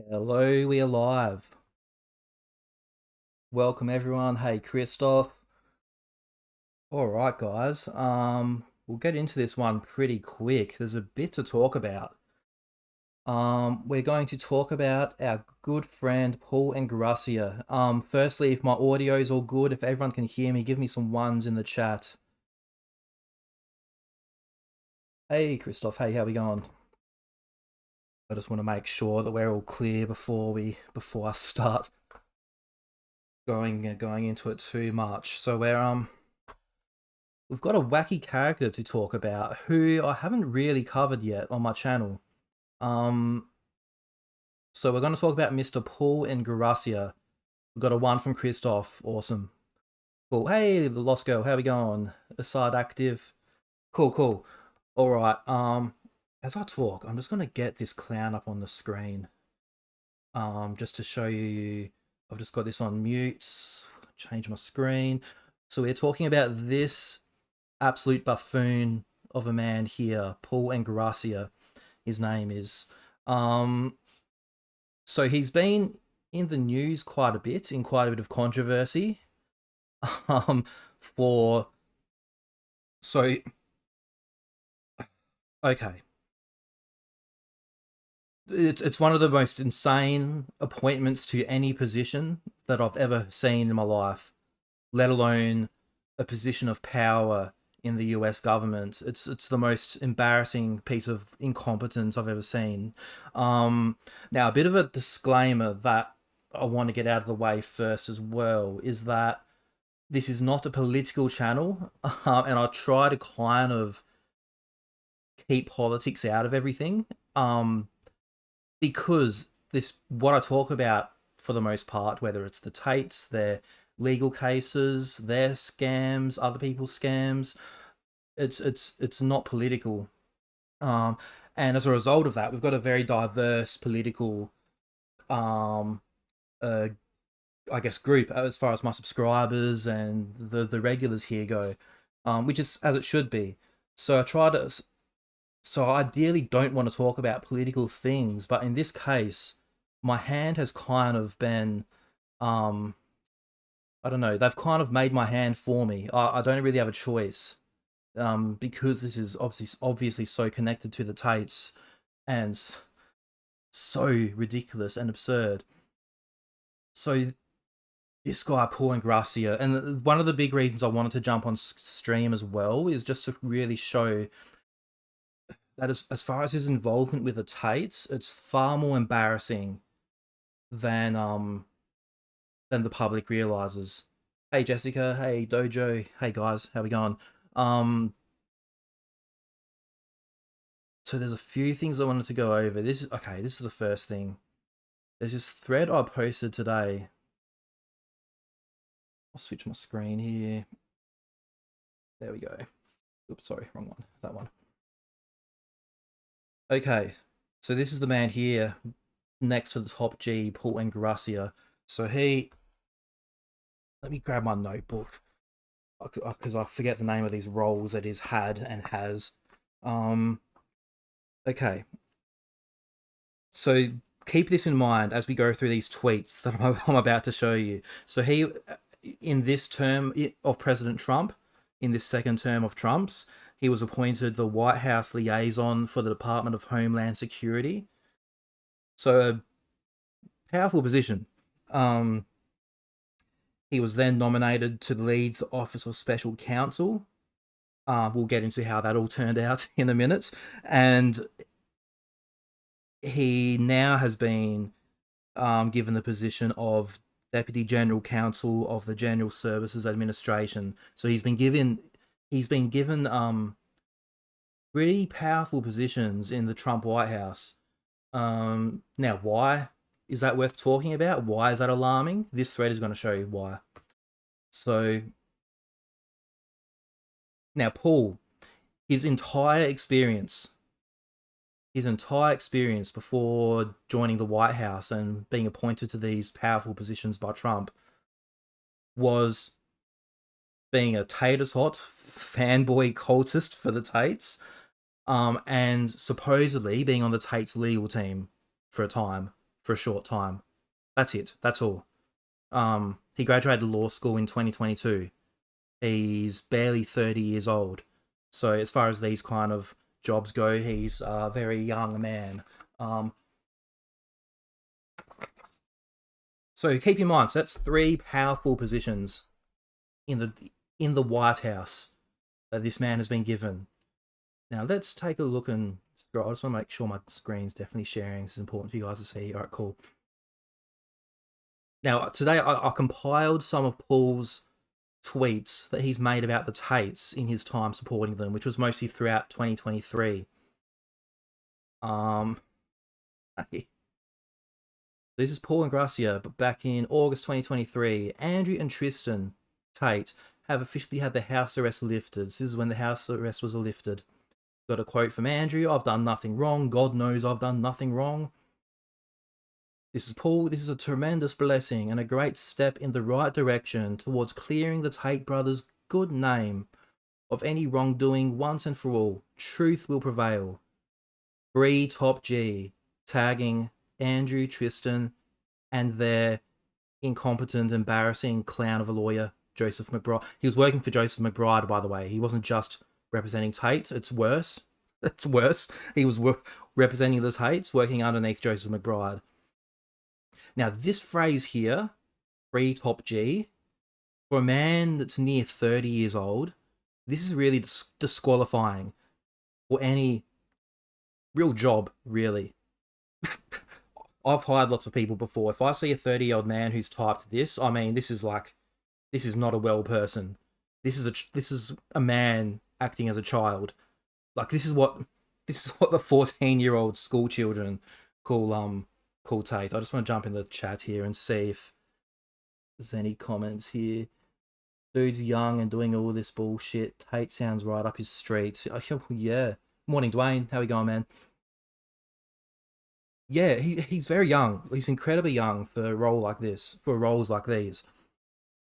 Hello, we are live. Welcome everyone. Hey, Christoph. All right, guys. We'll get into this one pretty quick. There's a bit to talk about. We're going to talk about our good friend Paul Ingrassia. Firstly, if my audio is all good, if everyone can hear me, give me some ones in the chat. Hey, Christoph. Hey, how we going? I just want to make sure that we're all clear before I start going into it too much. So we've got a wacky character to talk about who I haven't really covered yet on my channel. Um, so we're going to talk about Mr. Paul Ingrassia. We've got a one from Christoph. Awesome. Cool. Hey, the Lost Girl. How we going? Aside active. Cool, cool. All right. As I talk, I'm just going to get this clown up on the screen. Just to show you, I've just got this on mute. Change my screen. So we're talking about this absolute buffoon of a man here, Paul Ingrassia, his name is. So he's been in the news quite a bit, in quite a bit of controversy. For so okay. It's one of the most insane appointments to any position that I've ever seen in my life, let alone a position of power in the US government. It's the most embarrassing piece of incompetence I've ever seen. Now, a bit of a disclaimer that I want to get out of the way first as well is that this is not a political channel, and I try to kind of keep politics out of everything, because this what I talk about for the most part, whether it's the Tates, their legal cases, their scams, other people's scams, it's not political. And as a result of that, we've got a very diverse political, um, uh, I guess, group as far as my subscribers and the regulars here go, which is as it should be. So I try to. So I ideally don't want to talk about political things, but in this case, my hand has kind of been, um, I don't know, they've kind of made my hand for me. I don't really have a choice, because this is obviously so connected to the Tates and so ridiculous and absurd. So this guy Paul Ingrassia, and one of the big reasons I wanted to jump on stream as well is just to really show that as far as his involvement with the Tates, it's far more embarrassing than the public realizes. Hey Jessica, hey Dojo, hey guys, how we going? Um, so there's a few things I wanted to go over. This is okay. This is the first thing. There's this thread I posted today. I'll switch my screen here. There we go. Oops, sorry, wrong one. That one. Okay, so this is the man here next to the top G, Paul Ingrassia. So let me grab my notebook because I forget the name of these roles that he's had and has. Okay, so keep this in mind as we go through these tweets that I'm about to show you. So in this term of President Trump, in this second term of Trump's, he was appointed the White House liaison for the Department of Homeland Security. So a powerful position. He was then nominated to lead the Office of Special Counsel. We'll get into how that all turned out in a minute. And he now has been given the position of Deputy General Counsel of the General Services Administration. So he's been given pretty powerful positions in the Trump White House. Now, why is that worth talking about? Why is that alarming? This thread is going to show you why. So now, Paul, his entire experience before joining the White House and being appointed to these powerful positions by Trump was being a tater-tot fanboy cultist for the Tates, and supposedly being on the Tates legal team for a time for a short time. That's it. That's all. He graduated law school in 2022. He's barely 30 years old. So as far as these kind of jobs go, he's a very young man. So keep in mind, so that's 3 powerful positions in the White House that this man has been given. Now let's take a look and scroll. I just want to make sure my screen's definitely sharing. This is important for you guys to see. All right, cool. Now today I compiled some of Paul's tweets that he's made about the Tates in his time supporting them, which was mostly throughout 2023. This is Paul Ingrassia, but back in August 2023, Andrew and Tristan Tate have officially had the house arrest lifted. This is when the house arrest was lifted. Got a quote from Andrew: "I've done nothing wrong. God knows I've done nothing wrong." This is Paul: "This is a tremendous blessing and a great step in the right direction towards clearing the Tate brothers' good name of any wrongdoing once and for all. Truth will prevail. Free Top G," tagging Andrew, Tristan, and their incompetent, embarrassing clown of a lawyer, Joseph McBride. He was working for Joseph McBride, by the way. He wasn't just representing Tate. It's worse. It's worse. He was representing the Tates, working underneath Joseph McBride. Now, this phrase here, free Top G, for a man that's near 30 years old, this is really disqualifying for any real job, really. I've hired lots of people before. If I see a 30-year-old man who's typed this, I mean, this is not a well person. This is a man acting as a child. Like, this is what the 14-year-old school children call Tate. I just want to jump in the chat here and see if there's any comments here. Dude's young and doing all this bullshit. Tate sounds right up his street. Yeah. Morning, Dwayne. How we going, man? Yeah, he's very young. He's incredibly young for a role like this, for roles like these.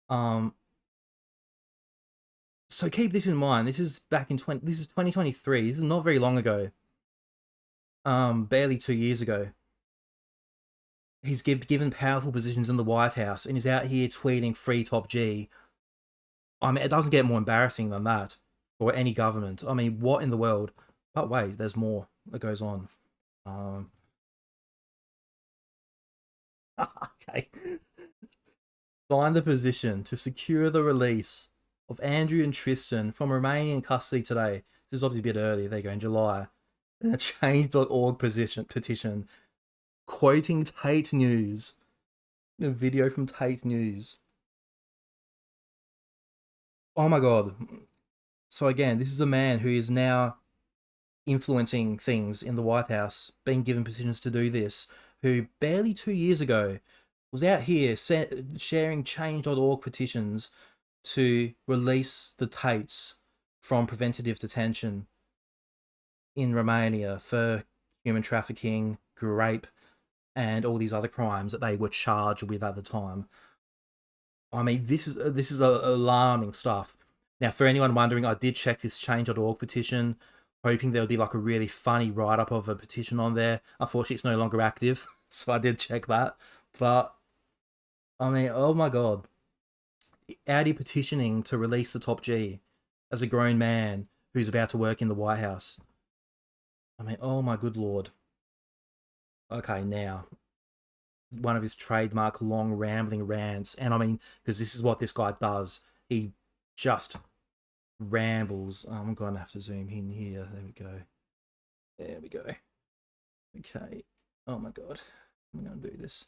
So keep this in mind. This is back in 2023. This is not very long ago. Barely 2 years ago. He's given powerful positions in the White House and is out here tweeting free Top G. I mean, it doesn't get more embarrassing than that for any government. I mean, what in the world? But wait, there's more that goes on. Okay. Signed the position to secure the release of Andrew and Tristan from remaining in custody today. This is obviously a bit early. There you go, in July. And a change.org petition quoting Tate News. A video from Tate News. Oh my god. So again, this is a man who is now influencing things in the White House, being given positions to do this, who barely 2 years ago was out here sharing change.org petitions to release the Tates from preventative detention in Romania for human trafficking, rape, and all these other crimes that they were charged with at the time. I mean, this is alarming stuff. Now, for anyone wondering, I did check this change.org petition, hoping there would be like a really funny write-up of a petition on there. Unfortunately, it's no longer active, so I did check that. But, I mean, oh my god. Out here petitioning to release the Top G as a grown man who's about to work in the White House. I mean, oh my good lord. Okay, now, one of his trademark long rambling rants, and I mean, because this is what this guy does. He just rambles. I'm going to have to zoom in here. There we go. There we go. Okay. Oh my god. I'm going to do this.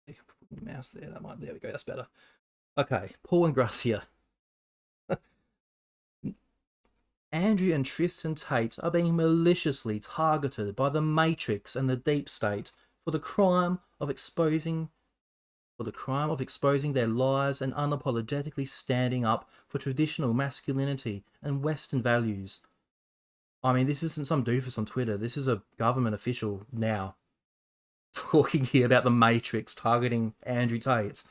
Put the mouse there. There we go. That's better. Okay. Paul Ingrassia. Andrew and Tristan Tate are being maliciously targeted by the Matrix and the Deep State for the crime of exposing their lies and unapologetically standing up for traditional masculinity and Western values. I mean, this isn't some doofus on Twitter. This is a government official now talking here about the Matrix targeting Andrew Tate.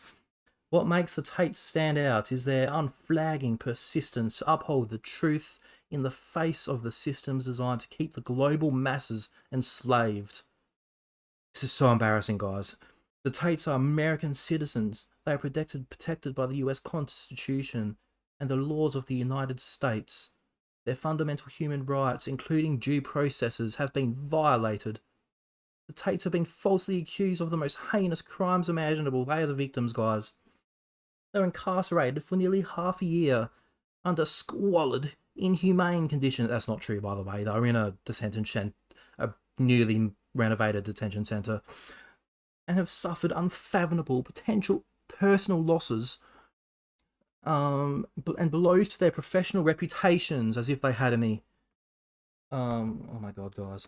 What makes the Tates stand out is their unflagging persistence to uphold the truth in the face of the systems designed to keep the global masses enslaved. This is so embarrassing, guys. The Tates are American citizens. They are protected by the US Constitution and the laws of the United States. Their fundamental human rights, including due processes, have been violated. The Tates have been falsely accused of the most heinous crimes imaginable. They are the victims, guys. They're incarcerated for nearly half a year under squalid, inhumane conditions. That's not true, by the way. They're in a newly renovated detention centre, and have suffered unfathomable potential personal losses, and blows to their professional reputations, as if they had any. Oh my god, guys.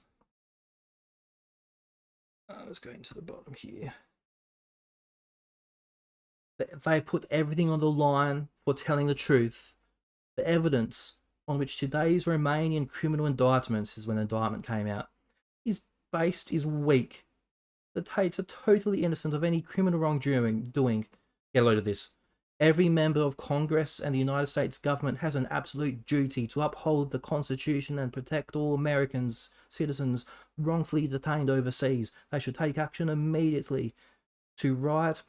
Let's go into the bottom here. They've put everything on the line for telling the truth. The evidence on which today's Romanian criminal indictments, is when the indictment came out, is based is weak. The Tates are totally innocent of any criminal wrongdoing. Get a load of this. Every member of Congress and the United States government has an absolute duty to uphold the Constitution and protect all Americans, citizens wrongfully detained overseas. They should take action immediately to right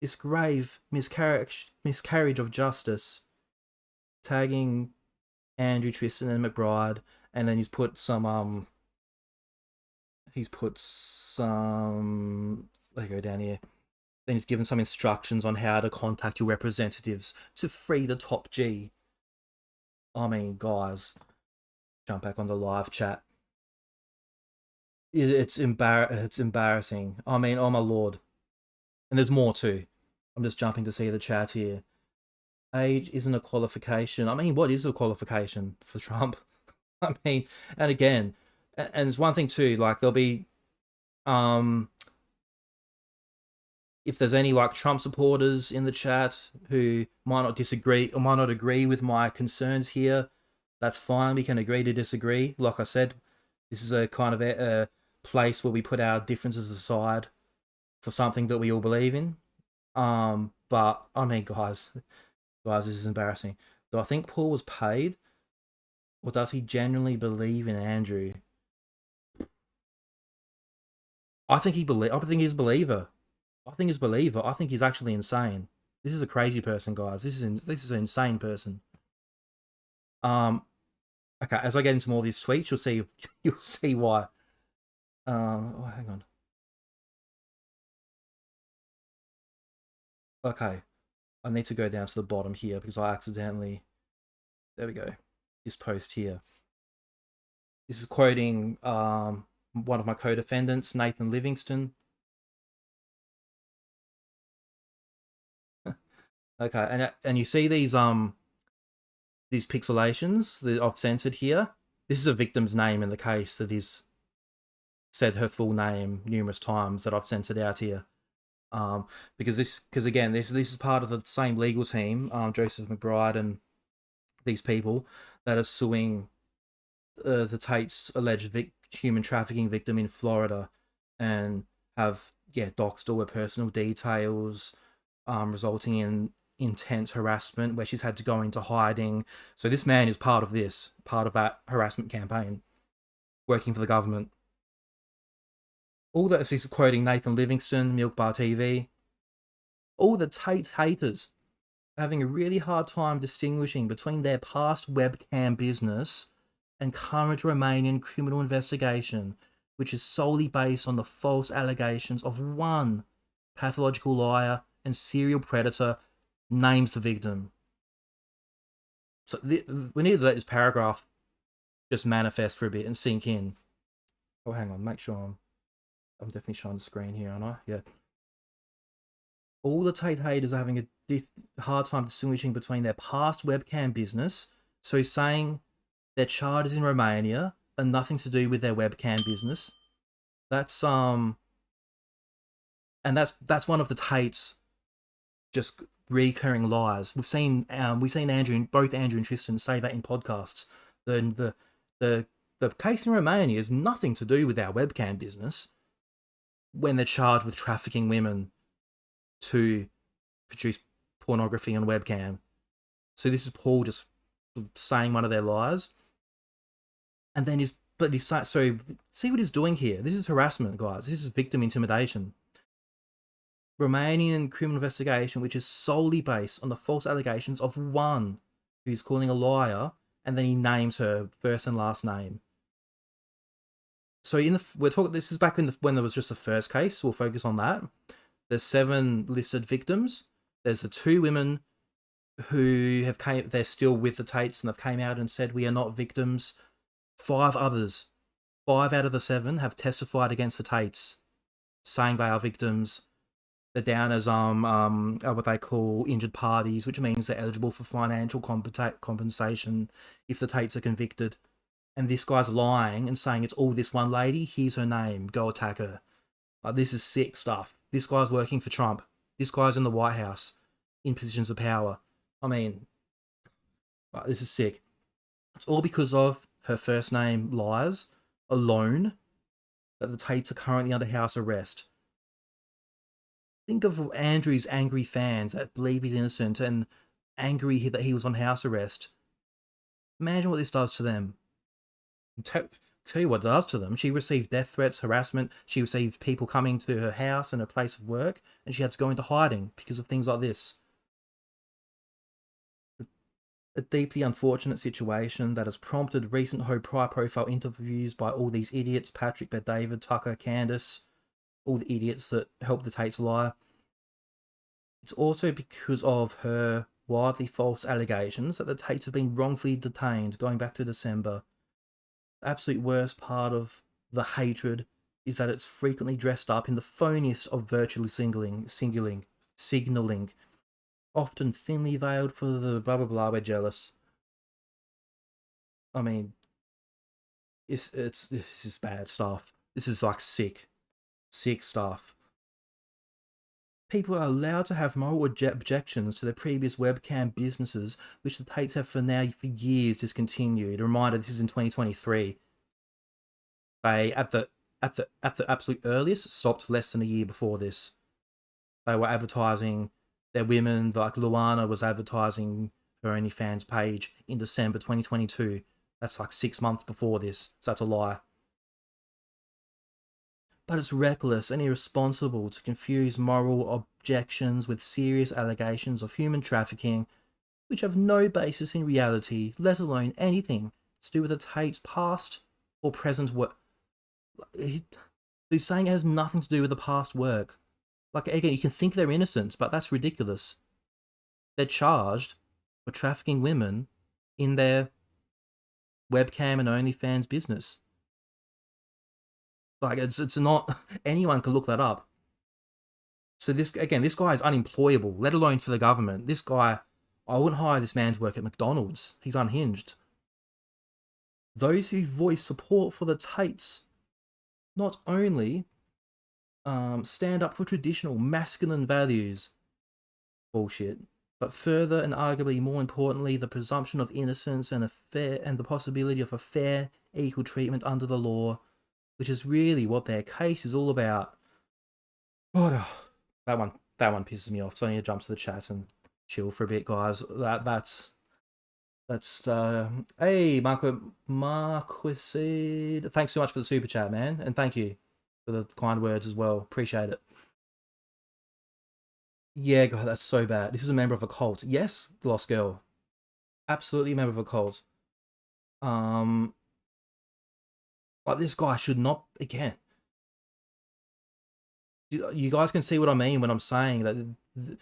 this grave miscarriage of justice. Tagging Andrew, Tristan, and McBride, and then he's put some let me go down here. Then he's given some instructions on how to contact your representatives to free the top G. I mean, guys, jump back on the live chat. It's embarrassing. I mean, oh my lord. And there's more too. I'm just jumping to see the chat here. Age isn't a qualification. I mean, what is a qualification for Trump? I mean, and again, and it's one thing too, like there'll be, if there's any like Trump supporters in the chat who might not disagree or might not agree with my concerns here, that's fine. We can agree to disagree. Like I said, this is a kind of a place where we put our differences aside for something that we all believe in. But I mean, guys, this is embarrassing. Do I think Paul was paid, or does he genuinely believe in Andrew? I think he's a believer. I think he's actually insane. This is a crazy person, guys. This is an insane person. Okay, as I get into more of these tweets, you'll see why. Oh, hang on. Okay, I need to go down to the bottom here because I accidentally. There we go. This post here. This is quoting one of my co-defendants, Nathan Livingston. Okay, and you see these pixelations that I've censored here. This is a victim's name in the case that is said her full name numerous times that I've censored out here. Because again, this is part of the same legal team, Joseph McBride and these people that are suing the Tate's alleged human trafficking victim in Florida, and have doxed all her personal details, resulting in intense harassment where she's had to go into hiding. So this man is part of that harassment campaign, working for the government. All that is quoting Nathan Livingston, Milk Bar TV. All the Tate haters are having a really hard time distinguishing between their past webcam business and current Romanian criminal investigation, which is solely based on the false allegations of one pathological liar and serial predator names the victim. So we need to let this paragraph just manifest for a bit and sink in. Oh, hang on, make sure I'm definitely showing the screen here, aren't I? Yeah. All the Tate haters are having a hard time distinguishing between their past webcam business. So he's saying their child is in Romania and nothing to do with their webcam business. That's and that's one of the Tate's just recurring lies. We've seen both Andrew and Tristan say that in podcasts. The case in Romania is nothing to do with our webcam business when they're charged with trafficking women to produce pornography on webcam. So this is Paul just saying one of their lies. And then so see what he's doing here. This is harassment, guys. This is victim intimidation. Romanian criminal investigation, which is solely based on the false allegations of one who he's calling a liar, and then he names her first and last name. So we're talking. This is back when there was just the first case. We'll focus on that. There's 7 listed victims. There's the 2 women who they're still with the Tates and they've came out and said we are not victims. 5 others, 5 out of the 7 have testified against the Tates, saying they are victims. They're down as what they call injured parties, which means they're eligible for financial compensation if the Tates are convicted. And this guy's lying and saying it's all this one lady. Here's her name. Go attack her. This is sick stuff. This guy's working for Trump. This guy's in the White House, in positions of power. I mean, this is sick. It's all because of her first name lies alone that the Tates are currently under house arrest. Think of Andrew's angry fans that believe he's innocent and angry that he was on house arrest. Imagine what this does to them. Tell you what it does to them. She received death threats, harassment. She received people coming to her house and her place of work, and she had to go into hiding because of things like this. A deeply unfortunate situation that has prompted recent high-profile interviews by all these idiots: Patrick, Bet David, Tucker, Candace, all the idiots that helped the Tates lie. It's also because of her wildly false allegations that the Tates have been wrongfully detained going back to December. The absolute worst part of the hatred is that it's frequently dressed up in the phoniest of virtually signaling, often thinly veiled for the blah blah blah, we're jealous. I mean, this is bad stuff. This is like sick stuff. People are allowed to have moral objections to their previous webcam businesses, which the Tates have for years discontinued. A reminder: this is in 2023. They at the absolute earliest stopped less than a year before this. They were advertising their women, like Luana was advertising her OnlyFans page in December 2022. That's like 6 months before this, so that's a lie. But it's reckless and irresponsible to confuse moral objections with serious allegations of human trafficking, which have no basis in reality, let alone anything to do with the Tate's past or present work. He's saying it has nothing to do with the past work. Like, again, you can think they're innocent, but that's ridiculous. They're charged for trafficking women in their webcam and OnlyFans business. Like, it's not... Anyone can look that up. So this guy is unemployable, let alone for the government. This guy, I wouldn't hire this man to work at McDonald's. He's unhinged. Those who voice support for the Tates not only stand up for traditional masculine values, bullshit, but further and arguably more importantly, the presumption of innocence and the possibility of a fair, equal treatment under the law, which is really what their case is all about. Oh, that one pisses me off. So I need to jump to the chat and chill for a bit, guys. That's hey, Marquiside. Thanks so much for the super chat, man, and thank you for the kind words as well. Appreciate it. Yeah, God, that's so bad. This is a member of a cult. Yes, Lost Girl. Absolutely a member of a cult. But this guy should not, again. You guys can see what I mean when I'm saying that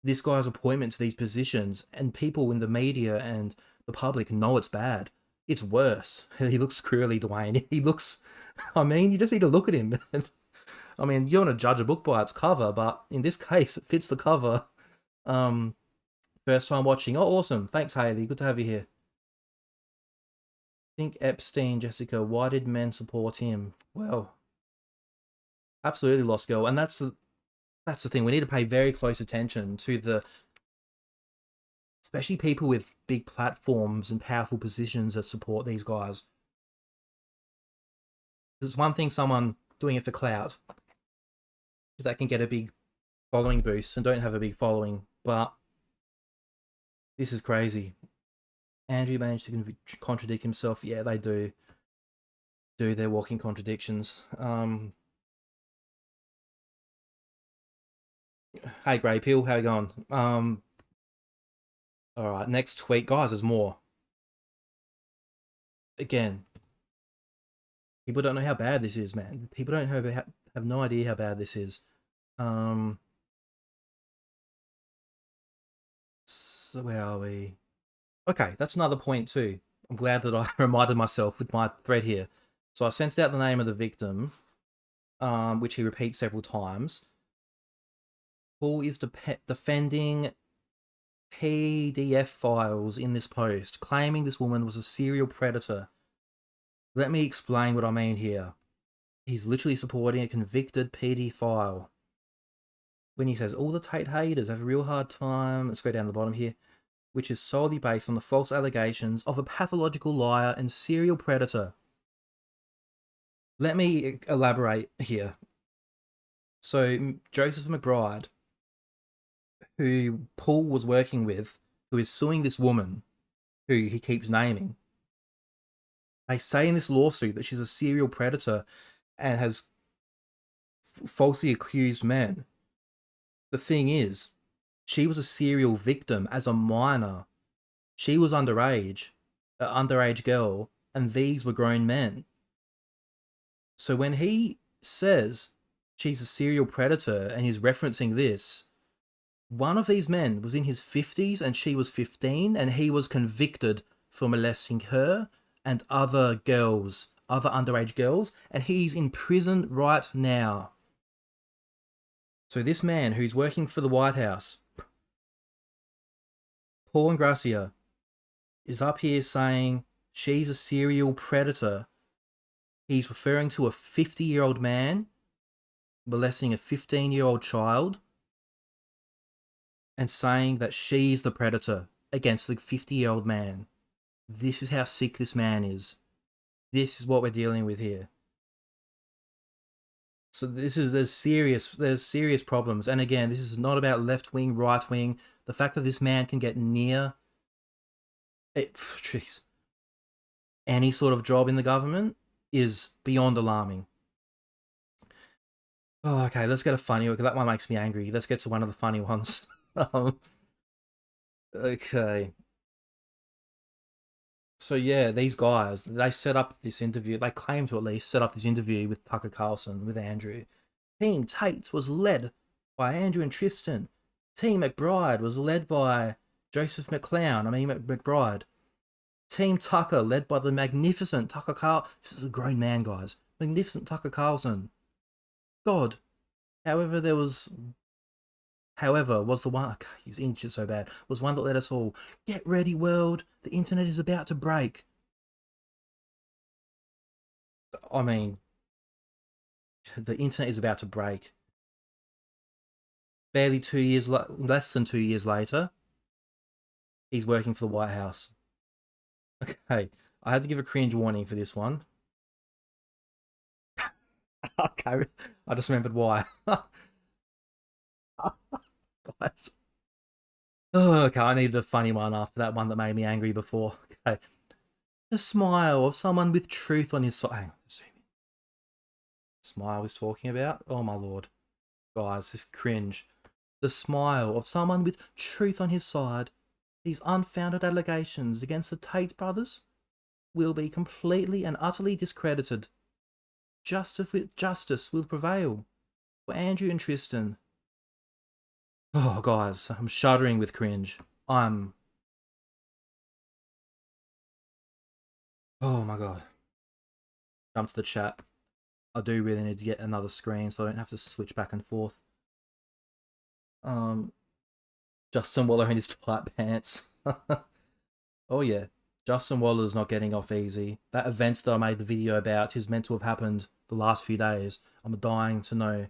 this guy's appointment to these positions, and people in the media and the public know it's bad. It's worse. He looks squirrely, Dwayne. He looks... I mean, you just need to look at him. I mean, you want to judge a book by its cover, but in this case, it fits the cover. First time watching. Oh, awesome. Thanks, Haley. Good to have you here. Think Epstein, Jessica. Why did men support him? Well, absolutely, Lost Girl. And that's the thing. We need to pay very close attention to especially people with big platforms and powerful positions that support these guys. There's one thing someone doing it for clout, if they can get a big following boost and don't have a big following, but this is crazy. Andrew managed to contradict himself. Yeah, they do their walking contradictions. Hey, Grey Pill, how you going? All right, next tweet, guys. There's more. Again, people don't know how bad this is, man. People don't have no idea how bad this is. So where are we? Okay, that's another point too. I'm glad that I reminded myself with my thread here. So I sent out the name of the victim, which he repeats several times. Who is defending PDF files in this post, claiming this woman was a serial predator. Let me explain what I mean here. He's literally supporting a convicted PD file. When he says, all the Tate haters have a real hard time, let's go down the bottom here, which is solely based on the false allegations of a pathological liar and serial predator. Let me elaborate here. So Joseph McBride, who Paul was working with, who is suing this woman, who he keeps naming, they say in this lawsuit that she's a serial predator and has falsely accused men. The thing is, she was a serial victim as a minor. She was underage, an underage girl, and these were grown men. So when he says she's a serial predator and he's referencing this, one of these men was in his 50s and she was 15, and he was convicted for molesting her and other girls, other underage girls, and he's in prison right now. So this man who's working for the White House, Paul Ingrassia, is up here saying she's a serial predator. He's referring to a 50-year-old man molesting a 15-year-old child and saying that she's the predator against the 50-year-old man. This is how sick this man is. This is what we're dealing with here. So there's serious problems. And again, this is not about left wing, right wing. The fact that this man can get near any sort of job in the government is beyond alarming. Oh, okay, let's get a funny one. That one makes me angry. Let's get to one of the funny ones. Okay. So yeah, these guys, they set up this interview. They claim to at least set up this interview with Tucker Carlson, with Andrew. Team Tate was led by Andrew and Tristan. Team McBride was led by Joseph McBride. Team Tucker, led by the magnificent Tucker Carlson. This is a grown man, guys. Magnificent Tucker Carlson. God. However, was the one, he's injured so bad, was one that let us all, get ready world, the internet is about to break. I mean, the internet is about to break. Barely 2 years, less than 2 years later, he's working for the White House. Okay, I had to give a cringe warning for this one. Okay, I just remembered why. Guys. Oh, okay, I needed a funny one after that one that made me angry before. Okay. The smile of someone with truth on his side. Smile he's talking about? Oh my lord. Guys, this cringe. The smile of someone with truth on his side. These unfounded allegations against the Tate brothers will be completely and utterly discredited. Justice will prevail for Andrew and Tristan. Oh, guys, I'm shuddering with cringe. Oh my god. Jump to the chat. I do really need to get another screen so I don't have to switch back and forth. Justin Waller in his tight pants. Oh yeah. Justin Waller's not getting off easy. That event that I made the video about is meant to have happened the last few days. I'm dying to know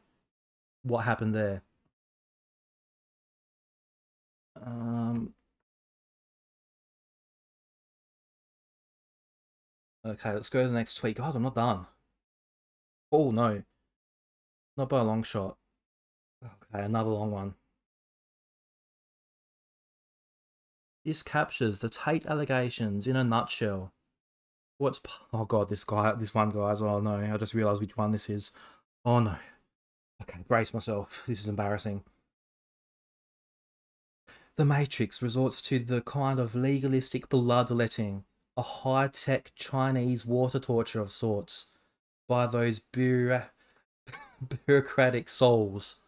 what happened there. Okay, let's go to the next tweet. God, I'm not done. Oh no. Not by a long shot. Okay, another long one. This captures the Tate allegations in a nutshell. Oh god, this one guy's. Oh no, I just realised which one this is. Oh no. Okay, brace myself. This is embarrassing. The Matrix resorts to the kind of legalistic bloodletting, a high-tech Chinese water torture of sorts, by those bureaucratic souls.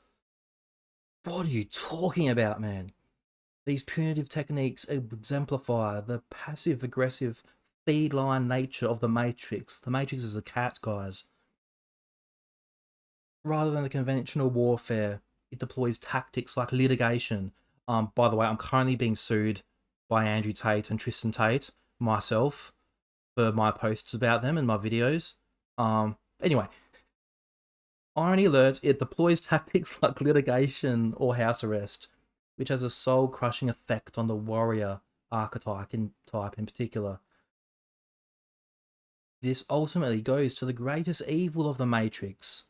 What are you talking about, man? These punitive techniques exemplify the passive-aggressive feline nature of the Matrix. The Matrix is a cat, guys. Rather than the conventional warfare, it deploys tactics like litigation. By the way, I'm currently being sued by Andrew Tate and Tristan Tate, myself, for my posts about them and my videos. Anyway, irony alert, it deploys tactics like litigation or house arrest, which has a soul-crushing effect on the warrior archetype in particular. This ultimately goes to the greatest evil of the Matrix,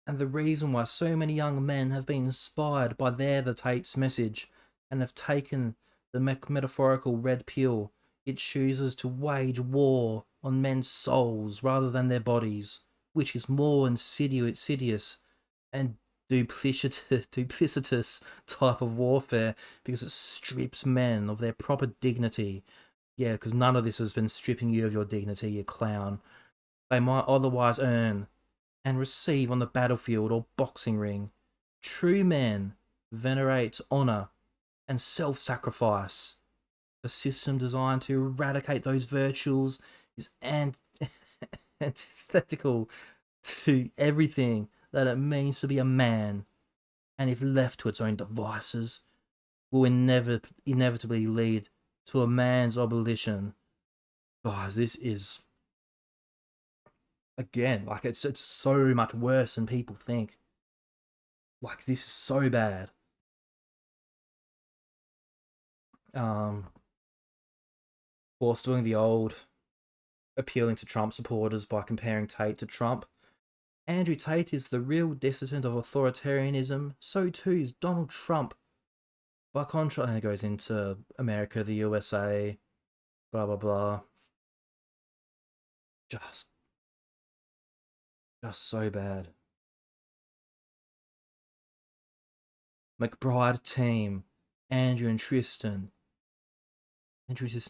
and the reason why so many young men have been inspired by the Tate's message and have taken the metaphorical red pill. It chooses to wage war on men's souls rather than their bodies, which is more insidious and duplicitous type of warfare, because it strips men of their proper dignity. Yeah, because none of this has been stripping you of your dignity, you clown. They might otherwise earn and receive on the battlefield or boxing ring. True men venerate honor and self-sacrifice. A system designed to eradicate those virtues is antithetical to everything that it means to be a man, and if left to its own devices, will inevitably lead to a man's abolition. Guys, this is, again, like, it's so much worse than people think. Like, this is so bad. Of course, doing the old appealing to Trump supporters by comparing Tate to Trump. Andrew Tate is the real dissident of authoritarianism. So too is Donald Trump. By contrast, it goes into America, the USA, blah blah blah. Just so bad. McBride team, Andrew and Tristan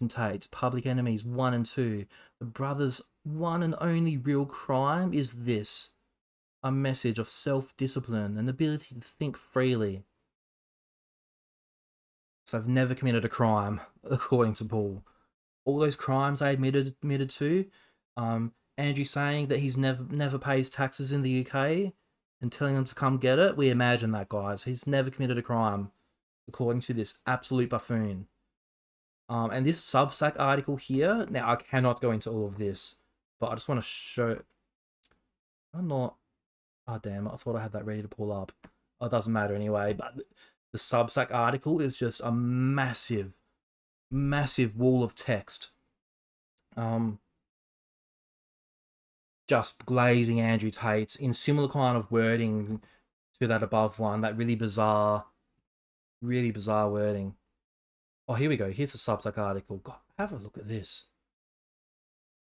Tate, Public Enemies 1 and 2. The brothers' one and only real crime is this: a message of self-discipline and ability to think freely. So I've never committed a crime, according to Paul. All those crimes I admitted to, Andrew saying that he's never pays taxes in the UK and telling them to come get it. We imagine that, guys. He's never committed a crime, according to this absolute buffoon. And this Substack article here, now I cannot go into all of this, but I just want to show. I'm not. Oh damn! I thought I had that ready to pull up. Oh, it doesn't matter anyway. But the Substack article is just a massive wall of text. Just glazing Andrew Tate in similar kind of wording to that above one. That really bizarre wording. Oh, here we go. Here's the Substack article. God, have a look at this.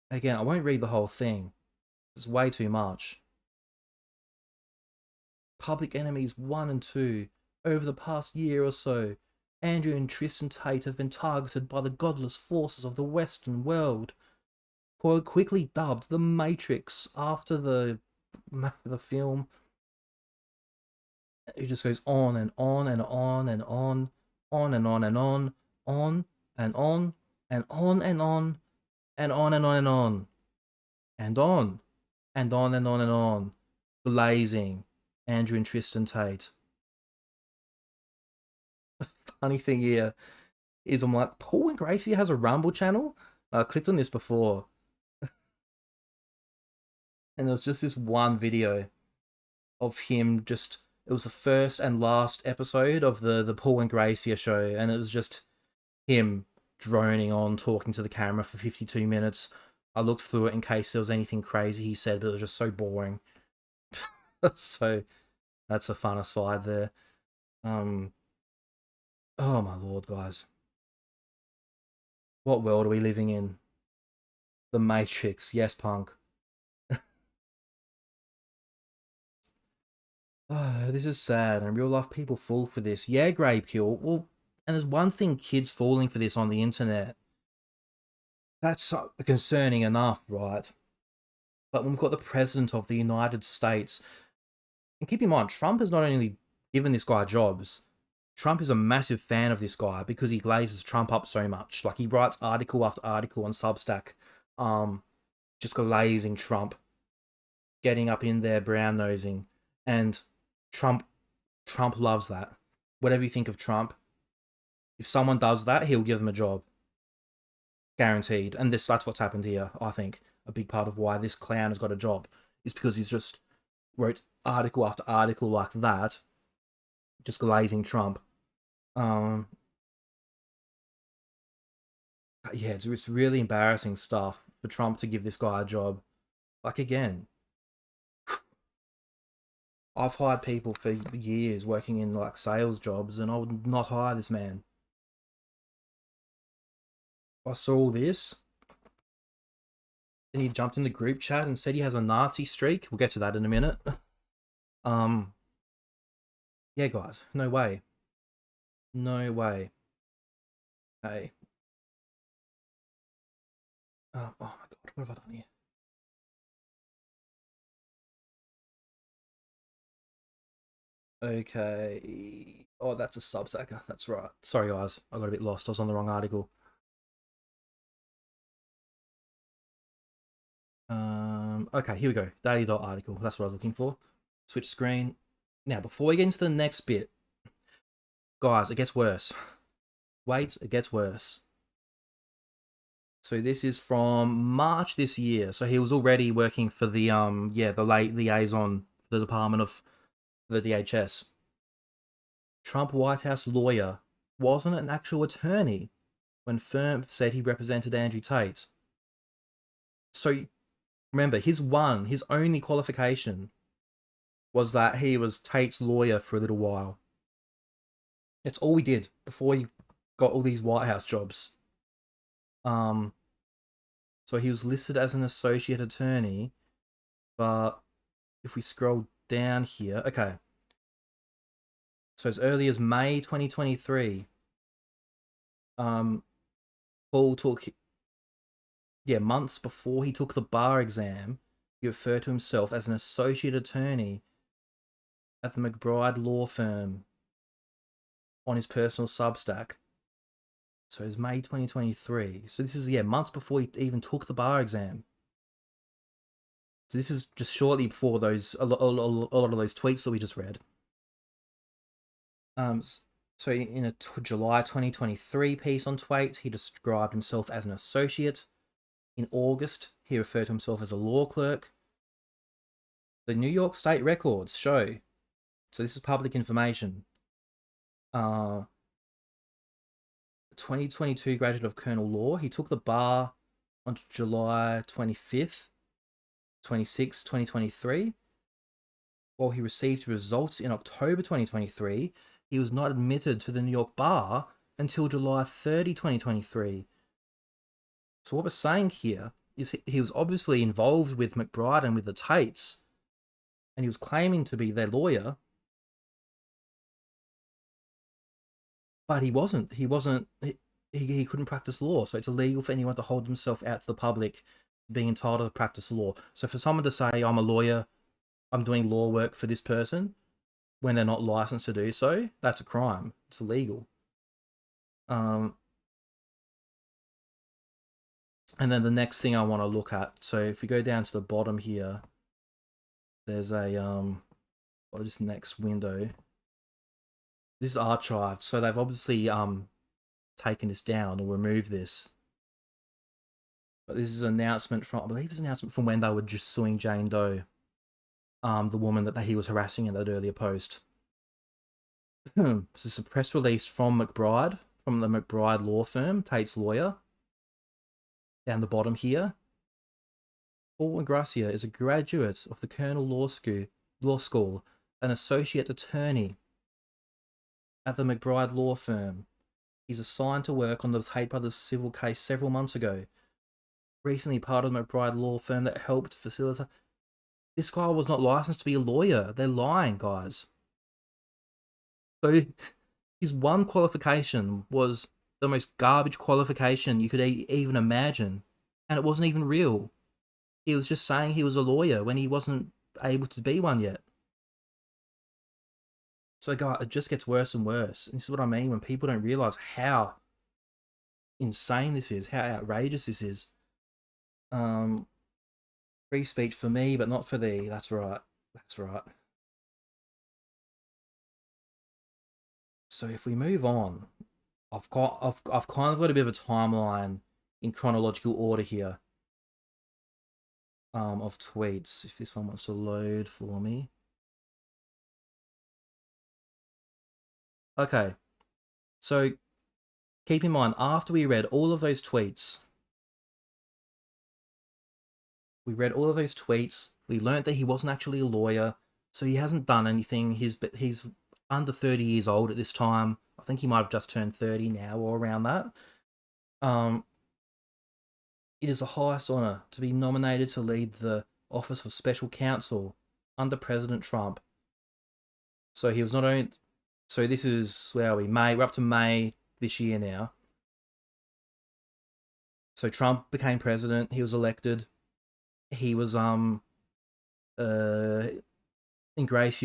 Again, I won't read the whole thing. It's way too much. Public Enemies 1 and 2. Over the past year or so, Andrew and Tristan Tate have been targeted by the godless forces of the Western world, who are quickly dubbed the Matrix after the film. It just goes on and on and on and on and on and on and on and on and on and on and on and on and on and on and on and on, blazing Andrew and Tristan Tate. Funny thing here is, I'm like, Paul Ingrassia has a Rumble channel? I clicked on this before, and there was just this one video of him just. It was the first and last episode of the Paul Ingrassia show, and it was just him droning on, talking to the camera for 52 minutes. I looked through it in case there was anything crazy he said, but it was just so boring. So that's a fun aside there. Oh my lord, guys. What world are we living in? The Matrix. Yes, punk. Oh, this is sad, and real life people fall for this. Yeah, Grey Pill. Well, and there's one thing kids falling for this on the internet. That's concerning enough, right? But when we've got the president of the United States, and keep in mind, Trump has not only given this guy jobs, Trump is a massive fan of this guy because he glazes Trump up so much. Like he writes article after article on Substack, um, just glazing Trump, getting up in there, brown nosing, and Trump Trump loves that. Whatever you think of Trump, if someone does that, he'll give them a job, guaranteed. And that's what's happened here. I think a big part of why this clown has got a job is because he's just wrote article after article like that, just glazing Trump. Um, yeah, it's really embarrassing stuff for Trump to give this guy a job. Like again, I've hired people for years working in like sales jobs, and I would not hire this man. I saw all this, and he jumped in the group chat and said he has a Nazi streak. We'll get to that in a minute. Um, yeah, guys, no way, no way. Hey, oh my god, what have I done here? Okay. Oh, that's a Substacker. That's right. Sorry, guys. I got a bit lost. I was on the wrong article. Okay, here we go. Daily dot article. That's what I was looking for. Switch screen. Now, before we get into the next bit, guys, it gets worse. Wait, it gets worse. So this is from March this year. So he was already working for the the late liaison, the Department of the DHS. Trump White House lawyer wasn't an actual attorney when firm said he represented Andrew Tate. So remember, his only qualification was that he was Tate's lawyer for a little while. That's all he did before he got all these White House jobs. Um, so he was listed as an associate attorney, but if we scroll down here, okay. So as early as May 2023, Paul took, months before he took the bar exam, he referred to himself as an associate attorney at the McBride law firm on his personal Substack. So it's May 2023. So this is, months before he even took the bar exam. So this is just shortly before a lot of those tweets that we just read. So in a July 2023 piece on Twate, he described himself as an associate. In August, he referred to himself as a law clerk. The New York State records show, so this is public information, 2022 graduate of Colonel Law. He took the bar on July 25th, 2023. While he received results in October 2023, he was not admitted to the New York bar until July 30, 2023. So what we're saying here is he was obviously involved with McBride and with the Tates, and he was claiming to be their lawyer, but he wasn't. He couldn't practice law, so it's illegal for anyone to hold himself out to the public being entitled to practice law. So for someone to say, I'm a lawyer, I'm doing law work for this person, when they're not licensed to do so, that's a crime. It's illegal. And then the next thing I want to look at, so if we go down to the bottom here, there's a, this next window. This is archived, so they've obviously taken this down or removed this. But this is an announcement from, I believe it's an announcement from when they were just suing Jane Doe, the woman that he was harassing in that earlier post. This is a press release from McBride, from the McBride law firm, Tate's lawyer. Down the bottom here, Paul Ingrassia is a graduate of the Colonel Law School, an associate attorney. at the McBride law firm. He's assigned to work on the Tate brothers civil case several months ago. Recently part of the McBride law firm that helped facilitate. This guy was not licensed to be a lawyer. They're lying, guys. So his one qualification was the most garbage qualification you could even imagine. And it wasn't even real. He was just saying he was a lawyer when he wasn't able to be one yet. So, God, it just gets worse and worse. And this is what I mean when people don't realize how insane this is, how outrageous this is. Free speech for me, but not for thee. That's right. That's right. So if we move on, I've kind of got a bit of a timeline in chronological order here. Of tweets. If this one wants to load for me. Okay. So keep in mind, after we read all of those tweets, we learned that he wasn't actually a lawyer, so he hasn't done anything. He's under 30 years old at this time. I think he might have just turned 30 now or around that. It is the highest honor to be nominated to lead the office of special counsel under President Trump. So he was not only... So this is, where are we? May. We're up to May this year now. So Trump became president. He was elected. He was, Ingrassia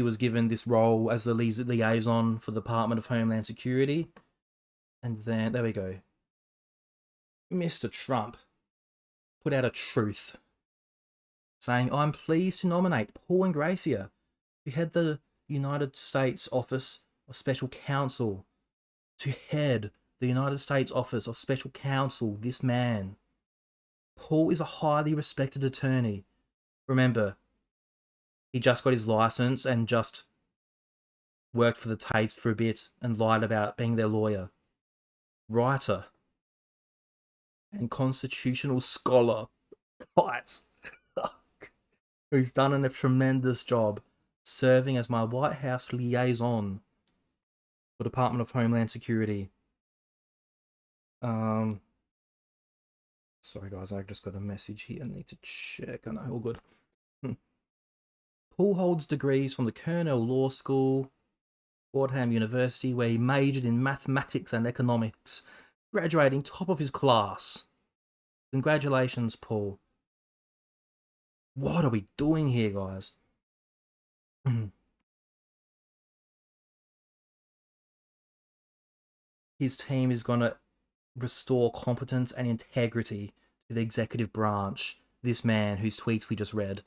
was given this role as the liaison for the Department of Homeland Security. And then, there we go. Mr. Trump put out a truth saying, I'm pleased to nominate Paul Ingrassia to head the United States Office of Special Counsel. To head the United States Office of Special Counsel, this man. Paul is a highly respected attorney. Remember, he just got his license and just worked for the Tates for a bit and lied about being their lawyer. Writer and constitutional scholar, guys, who's done a tremendous job serving as my White House liaison for the Department of Homeland Security. Sorry guys, I just got a message here. I need to check. I know, all good. Paul holds degrees from the Cornell Law School, Fordham University, where he majored in mathematics and economics, graduating top of his class. Congratulations, Paul. What are we doing here, guys? His team is going to restore competence and integrity to the executive branch. This man whose tweets we just read.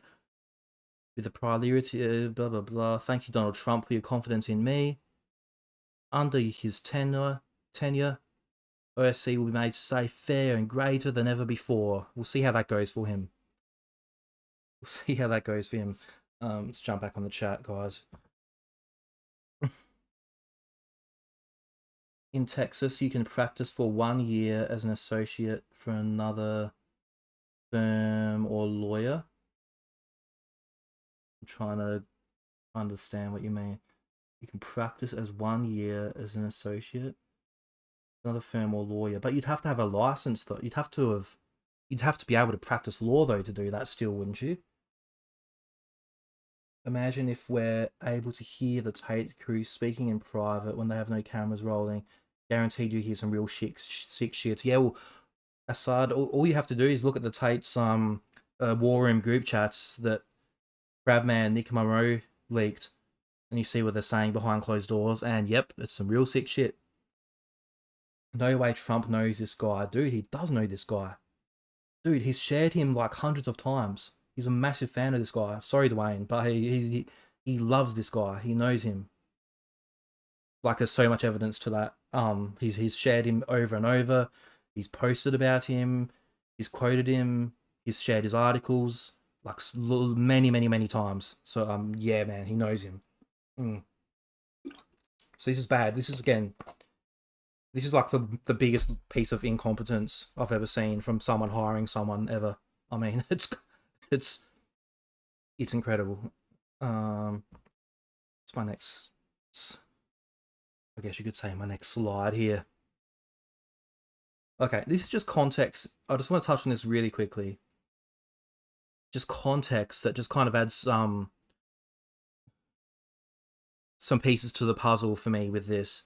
With the priority, blah, blah, blah. Thank you, Donald Trump, for your confidence in me. Under his tenure, OSC will be made safe, fair, and greater than ever before. We'll see how that goes for him. Let's jump back on the chat, guys. In Texas, you can practice for 1 year as an associate for another firm or lawyer. I'm trying to understand what you mean. You can practice as 1 year as an associate, another firm or lawyer, but you'd have to have a license though. You'd have to be able to practice law though to do that still, wouldn't you? Imagine if we're able to hear the Tate crew speaking in private when they have no cameras rolling. Guaranteed you hear some real sick shit. Yeah, well, Assad, all you have to do is look at the Tate's war room group chats that Crabman Nick Monroe leaked, and you see what they're saying behind closed doors, and yep, it's some real sick shit. No way Trump knows this guy. Dude, he does know this guy. Dude, he's shared him like hundreds of times. He's a massive fan of this guy. Sorry, Dwayne, but he loves this guy. He knows him. Like, there's so much evidence to that. He's shared him over and over. He's posted about him. He's quoted him. He's shared his articles like many times. So yeah, man, he knows him. So this is bad. This is like the biggest piece of incompetence I've ever seen from someone hiring someone ever. I mean, it's incredible. What's my next? I guess you could say my next slide here. Okay, this is just context. I just want to touch on this really quickly. Just context that just kind of adds some pieces to the puzzle for me with this.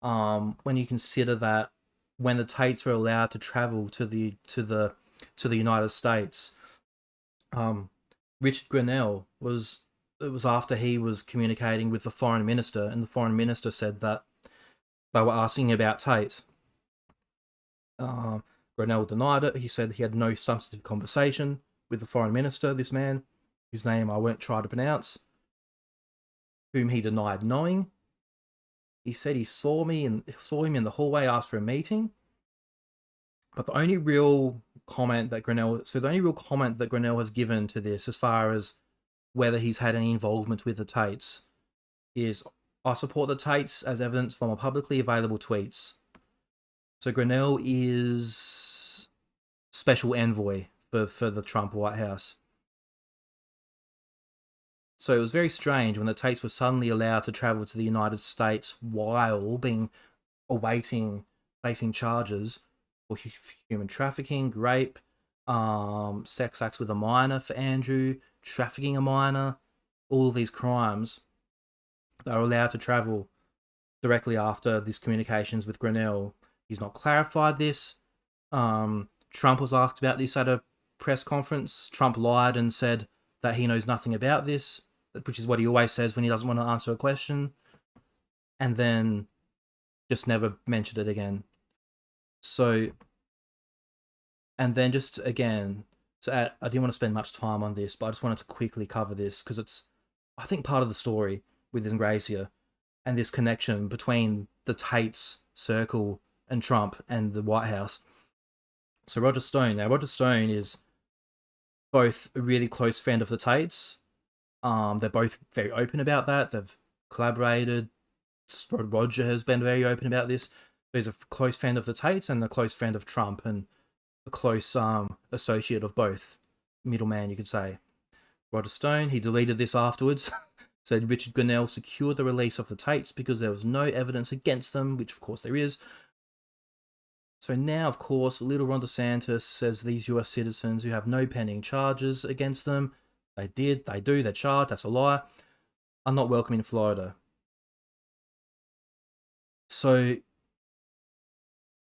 When you consider that when the Tates were allowed to travel to the United States, Richard Grenell it was after he was communicating with the foreign minister, and the foreign minister said that they were asking about Tate. Grenell denied it. He said he had no substantive conversation with the foreign minister, this man, whose name I won't try to pronounce, whom he denied knowing. He said he saw him in the hallway, asked for a meeting. But the only real comment that Grenell has given to this, as far as whether he's had any involvement with the Tates, is I support the Tates as evidence from a publicly available tweets. So Grenell is special envoy for the Trump White House. So it was very strange when the Tates were suddenly allowed to travel to the United States while facing charges for human trafficking, rape, sex acts with a minor for Andrew, trafficking a minor, all of these crimes. They were allowed to travel directly after these communications with Grenell. He's not clarified this. Trump was asked about this at a press conference. Trump lied and said that he knows nothing about this, which is what he always says when he doesn't want to answer a question, and then just never mentioned it again. So, and then just again, I didn't want to spend much time on this, but I just wanted to quickly cover this because it's, I think, part of the story with Ingrassia and this connection between the Tates circle and Trump and the White House. So Roger Stone is both a really close friend of the Tates. They're both very open about that. They've collaborated. Roger has been very open about this. He's a close friend of the Tates and a close friend of Trump and a close associate of both. Middleman, you could say. Roger Stone, he deleted this afterwards. Said Richard Grenell secured the release of the Tates because there was no evidence against them, which of course there is. So now, of course, little Ron DeSantis says these US citizens who have no pending charges against them, they're charged, that's a lie, are not welcome in Florida. So,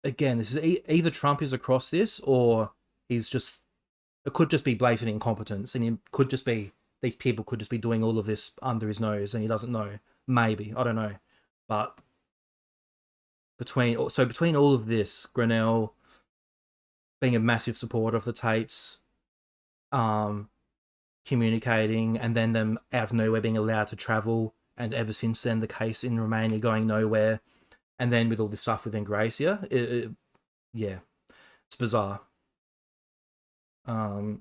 again, this is either Trump is across this, or it could just be blatant incompetence, and it could just be, these people could just be doing all of this under his nose, and he doesn't know. Maybe, I don't know. But between all of this, Grenell being a massive supporter of the Tates, communicating, and then them out of nowhere being allowed to travel, and ever since then the case in Romania going nowhere, and then with all this stuff with Ingrassia, yeah, it's bizarre. Let's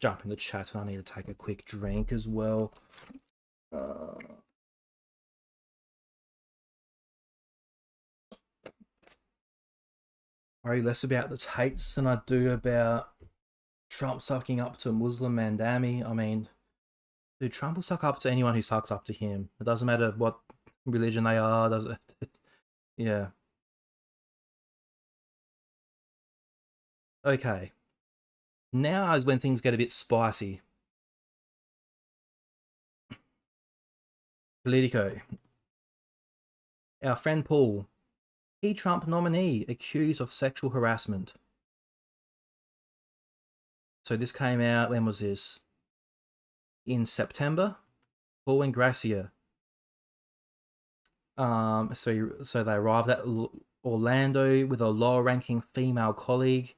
jump in the chat, and I need to take a quick drink as well. I worry less about the Tates than I do about Trump sucking up to Muslim Mandami. I mean, dude, Trump will suck up to anyone who sucks up to him. It doesn't matter what religion they are, does it? Yeah. Okay. Now is when things get a bit spicy. Politico. Our friend Paul, key Trump nominee accused of sexual harassment. So this came out, when was this? In September. Paul Ingrassia. So they arrived at Orlando with a lower-ranking female colleague.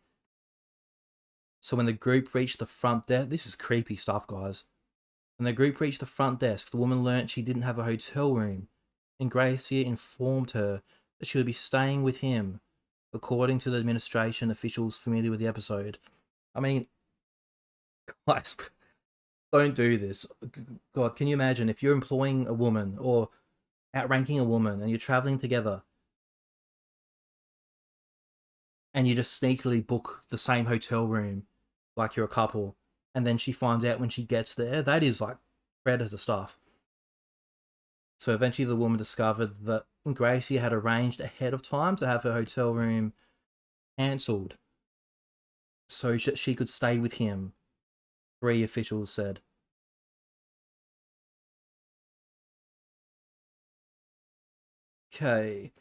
So when the group reached the front desk, this is creepy stuff, guys. When the group reached the front desk, the woman learnt she didn't have a hotel room. Ingrassia informed her that she would be staying with him, according to the administration officials familiar with the episode. I mean, guys, don't do this. God, can you imagine if you're employing a woman or outranking a woman and you're traveling together and you just sneakily book the same hotel room like you're a couple, and then she finds out when she gets there? That is like predator stuff. So eventually the woman discovered that Ingrassia had arranged ahead of time to have her hotel room cancelled so she could stay with him, 3 officials said. Okay.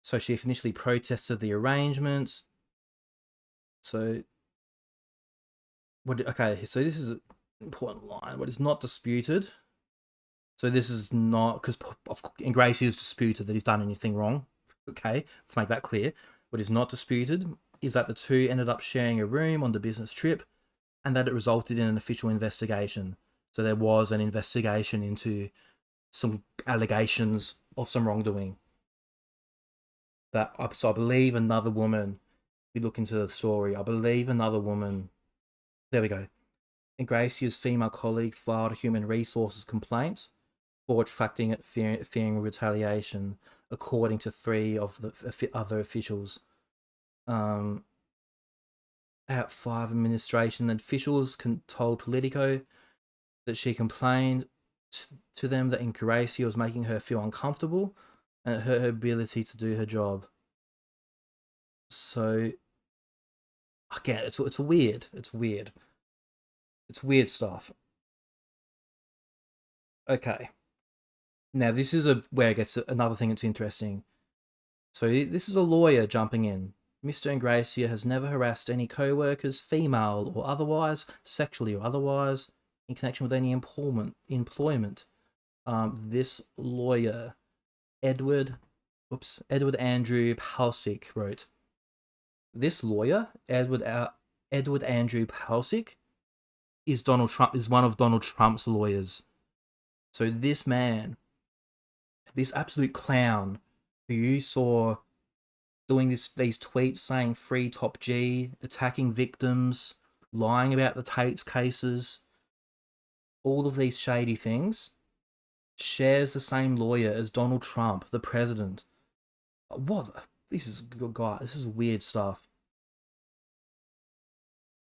So she initially protested the arrangement. So okay, so this is an important line. What is not disputed. So this is not because Ingrassia is disputed that he's done anything wrong. Okay, let's make that clear. What is not disputed is that the two ended up sharing a room on the business trip, and that it resulted in an official investigation. So there was an investigation into some allegations of some wrongdoing. So I believe another woman. We look into the story. I believe another woman. There we go. Ingrassia's female colleague filed a human resources complaint for retracting it, fearing retaliation, according to 3 of the other officials. At 5 administration officials told Politico that she complained to them that Ingrassia was making her feel uncomfortable and it hurt her ability to do her job. So again, it's weird. It's weird. It's weird stuff. Okay. Now this is where it gets another thing that's interesting. So this is a lawyer jumping in. Mr. Ingrassia has never harassed any co-workers, female or otherwise, sexually or otherwise, in connection with any employment. This lawyer, Edward Andrew Palcic, wrote. This lawyer, Edward Andrew Palcic, is one of Donald Trump's lawyers. So this man, this absolute clown, who you saw doing these tweets saying free Top G, attacking victims, lying about the Tate's cases, all of these shady things, shares the same lawyer as Donald Trump, the president. What? This is weird stuff.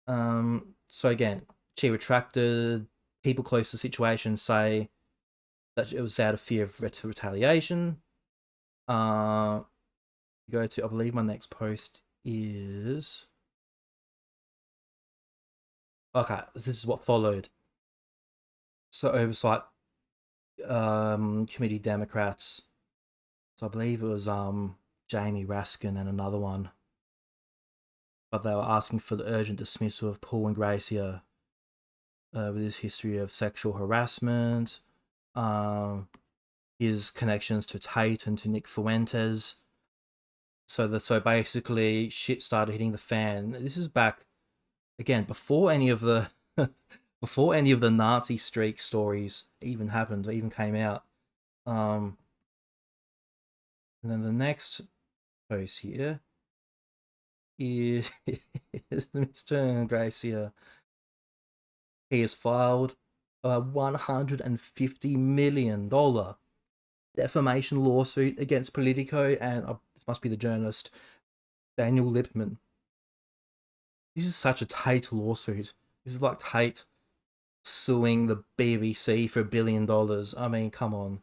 So again, she retracted. People close to the situation say that it was out of fear of retaliation. Go to, I believe my next post is... Okay, this is what followed. So oversight committee Democrats. So I believe it was Jamie Raskin and another one. But they were asking for the urgent dismissal of Paul Ingrassia with his history of sexual harassment, his connections to Tate and to Nick Fuentes. So basically, shit started hitting the fan. This is back again before any of the Nazi streak stories even happened, even came out. And then the next post here is Mr. Ingrassia. He has filed a $150 million defamation lawsuit against Politico and this must be the journalist Daniel Lippman. This is such a Tate lawsuit. This is like Tate suing the BBC for $1 billion. I mean, come on.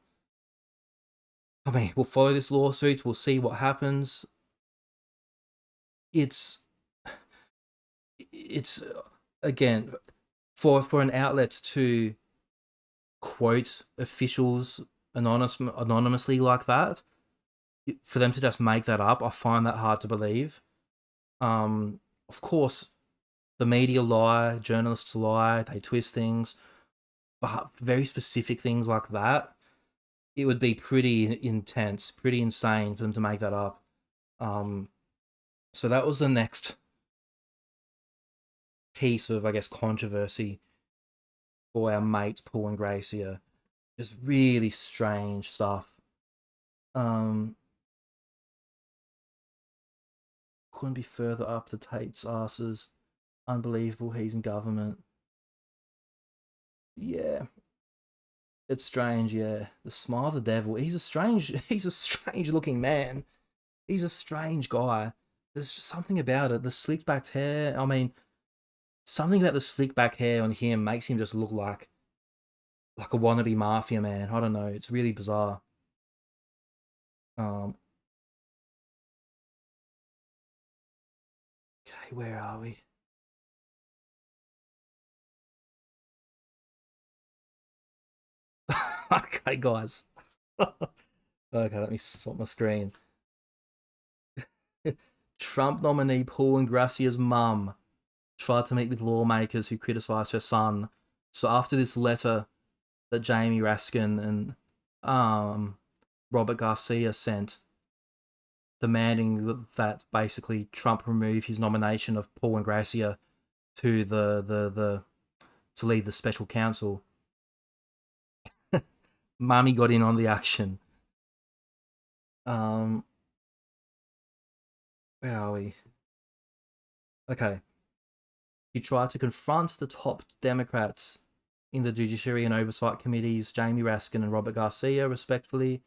I mean, we'll follow this lawsuit. We'll see what happens. It's again for an outlet to quote officials anonymously like that, for them to just make that up, I find that hard to believe. Of course, the media lie, journalists lie, they twist things, but very specific things like that, it would be pretty intense, pretty insane for them to make that up. So that was the next piece of, I guess, controversy for our mate Paul Ingrassia. Just really strange stuff. Couldn't be further up the Tate's asses. Unbelievable, he's in government. Yeah. It's strange, yeah. The smile of the devil. He's a strange looking man. He's a strange guy. There's just something about it. The slick backed hair. I mean, something about the slick back hair on him makes him just look like like a wannabe mafia man. I don't know. It's really bizarre. Um, okay, where are we? Okay, guys. Okay, let me sort my screen. Trump nominee Paul Ingrassia's mum tried to meet with lawmakers who criticised her son. So after this letter that Jamie Raskin and Robert Garcia sent, demanding that basically Trump remove his nomination of Paul Ingrassia to the to lead the special counsel, Mummy got in on the action. Um, where are we? Okay. He tried to confront the top Democrats in the Judiciary and Oversight Committees, Jamie Raskin and Robert Garcia, respectfully,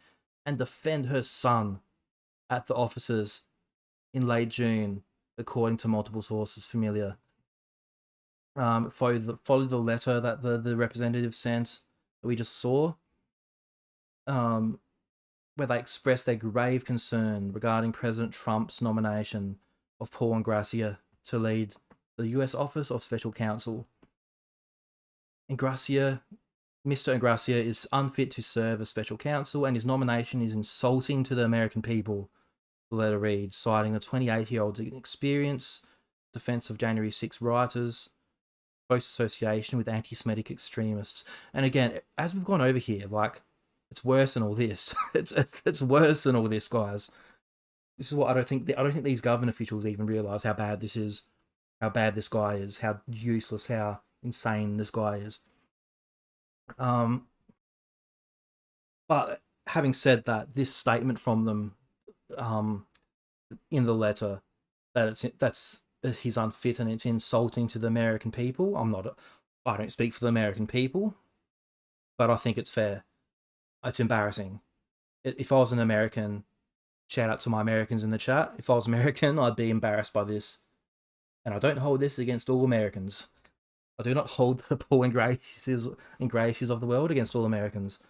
and defend her son at the offices in late June, according to multiple sources familiar. Followed the letter that the representative sent that we just saw, where they expressed their grave concern regarding President Trump's nomination of Paul Ingrassia to lead the U.S. Office of Special Counsel. Mr. Ingrassia is unfit to serve as special counsel, and his nomination is insulting to the American people, the letter reads, citing the 28-year-old's inexperience, defense of January 6 rioters, close association with anti-Semitic extremists. And again, as we've gone over here, like, it's worse than all this. It's worse than all this, guys. This is what I don't think these government officials even realize how bad this is, how bad this guy is, how useless, how insane this guy is. But having said that, this statement from them, in the letter, that's he's unfit and it's insulting to the American people. I don't speak for the American people, but I think it's fair. It's embarrassing. If I was an American, shout out to my Americans in the chat. If I was American, I'd be embarrassed by this. And I don't hold this against all Americans. I do not hold the Paul Ingrassias of the world against all Americans.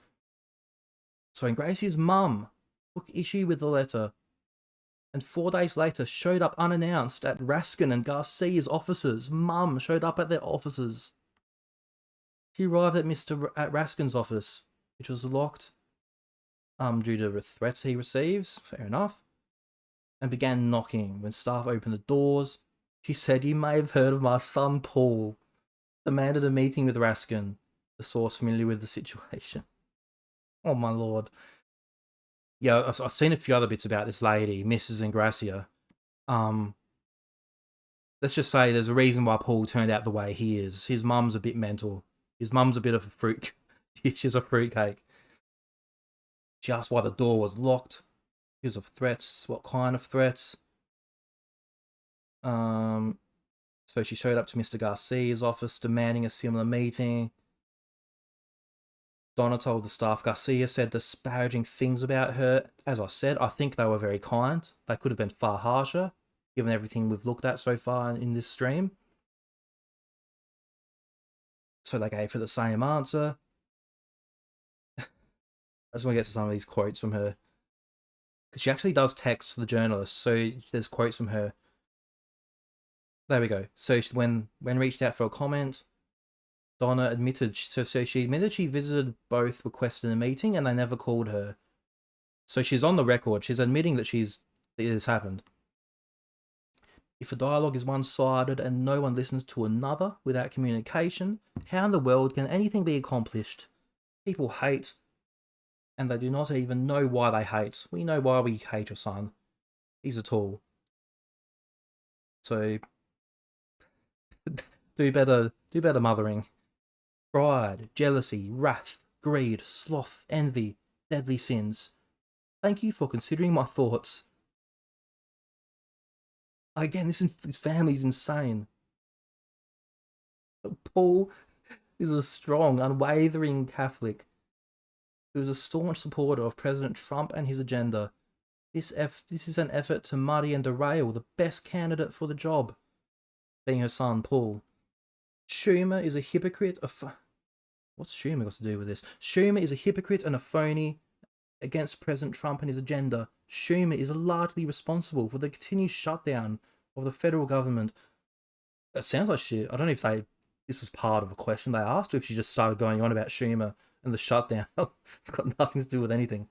So Ingrassia's mum took issue with the letter, and 4 days later showed up unannounced at Raskin and Garcia's offices. Mum showed up at their offices. She arrived at Raskin's office, which was locked due to the threats he receives, fair enough, and began knocking. When staff opened the doors, she said, "You may have heard of my son Paul," demanded a meeting with Raskin, the source familiar with the situation. Oh my lord. Yeah, I've seen a few other bits about this lady, Mrs. Ingrassia. Let's just say there's a reason why Paul turned out the way he is. His mum's a bit mental. His mum's a bit of a fruit. She's a fruitcake. She asked why the door was locked. Because of threats. What kind of threats? So she showed up to Mr. Garcia's office demanding a similar meeting. Donna told the staff Garcia said disparaging things about her. As I said, I think they were very kind. They could have been far harsher, given everything we've looked at so far in this stream. So they gave her the same answer. I just want to get to some of these quotes from her, because she actually does text the journalist, so there's quotes from her. There we go. So when reached out for a comment, Donna admitted, so she admitted she visited both, requested a meeting, and they never called her. So she's on the record. She's admitting that this happened. If a dialogue is one-sided and no one listens to another without communication, how in the world can anything be accomplished? People hate, and they do not even know why they hate. We know why we hate your son. He's a tool. So do better mothering. Pride, jealousy, wrath, greed, sloth, envy, deadly sins. Thank you for considering my thoughts. Again, this family's insane. Paul is a strong, unwavering Catholic who is a staunch supporter of President Trump and his agenda. This is an effort to muddy and derail the best candidate for the job, being her son, Paul. Schumer is a hypocrite, What's Schumer got to do with this? Schumer is a hypocrite and a phony against President Trump and his agenda. Schumer is largely responsible for the continued shutdown of the federal government. It sounds like she. I don't know if this was part of a question they asked, or if she just started going on about Schumer and the shutdown. It's got nothing to do with anything.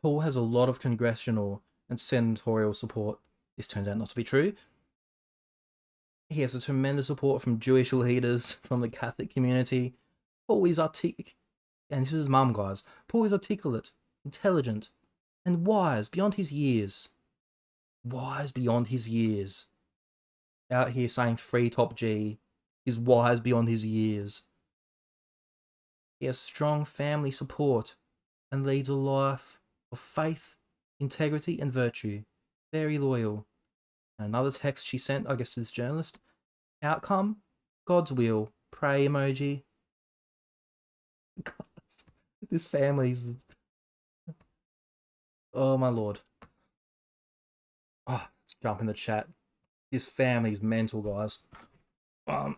Paul has a lot of congressional and senatorial support. This turns out not to be true. He has a tremendous support from Jewish leaders, from the Catholic community. Paul is articulate, and this is his mum, guys. Paul is articulate, intelligent, and wise beyond his years. Wise beyond his years. Out here saying free top G is wise beyond his years. He has strong family support and leads a life of faith, integrity, and virtue. Very loyal. Another text she sent, I guess, to this journalist. Outcome, God's will. Pray emoji. This family's... Oh, my lord. Oh, let's jump in the chat. This family's mental, guys. Oh.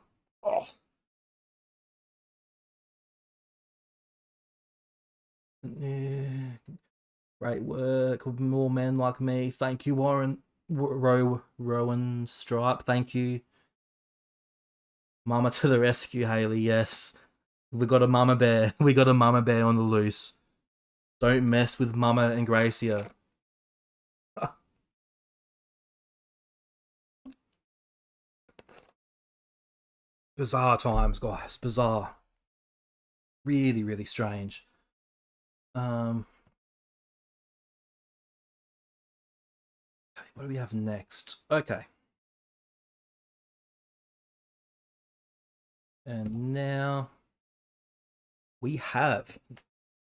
Yeah. Great work. More men like me. Thank you, Warren. Rowan Stripe. Thank you. Mama to the rescue, Haley. Yes. We got a mama bear. We got a mama bear on the loose. Don't mess with Mama Ingrassia. Bizarre times, guys. Bizarre. Really, really strange. Okay, what do we have next? Okay. And now we have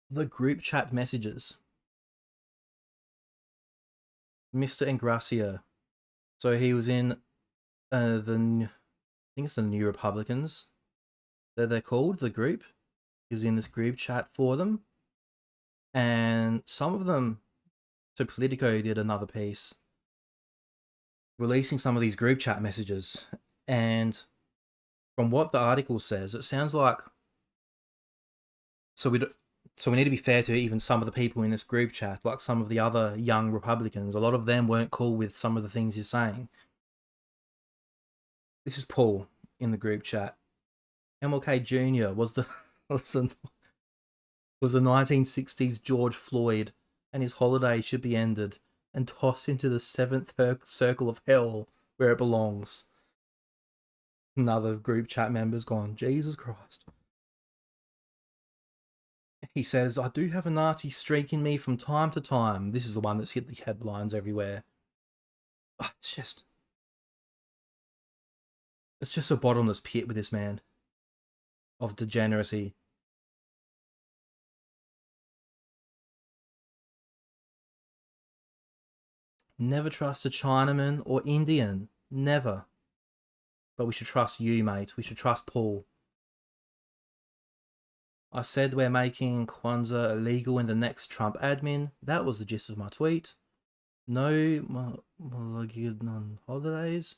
the group chat messages. Mr. Ingrassia. So he was in I think it's the New Republicans that they're called, the group. He was in this group chat for them. And some of them, so Politico did another piece releasing some of these group chat messages. And from what the article says, it sounds like, so we need to be fair to even some of the people in this group chat, like some of the other young Republicans. A lot of them weren't cool with some of the things you're saying. This is Paul in the group chat. MLK Jr. was the 1960s George Floyd, and his holiday should be ended and tossed into the seventh circle of hell where it belongs. Another group chat member's gone, Jesus Christ. He says, I do have a Nazi streak in me from time to time. This is the one that's hit the headlines everywhere. It's just a bottomless pit with this man of degeneracy. Never trust a Chinaman or Indian. Never. But we should trust you, mate. We should trust Paul. I said we're making Kwanzaa illegal in the next Trump admin. That was the gist of my tweet. No on holidays.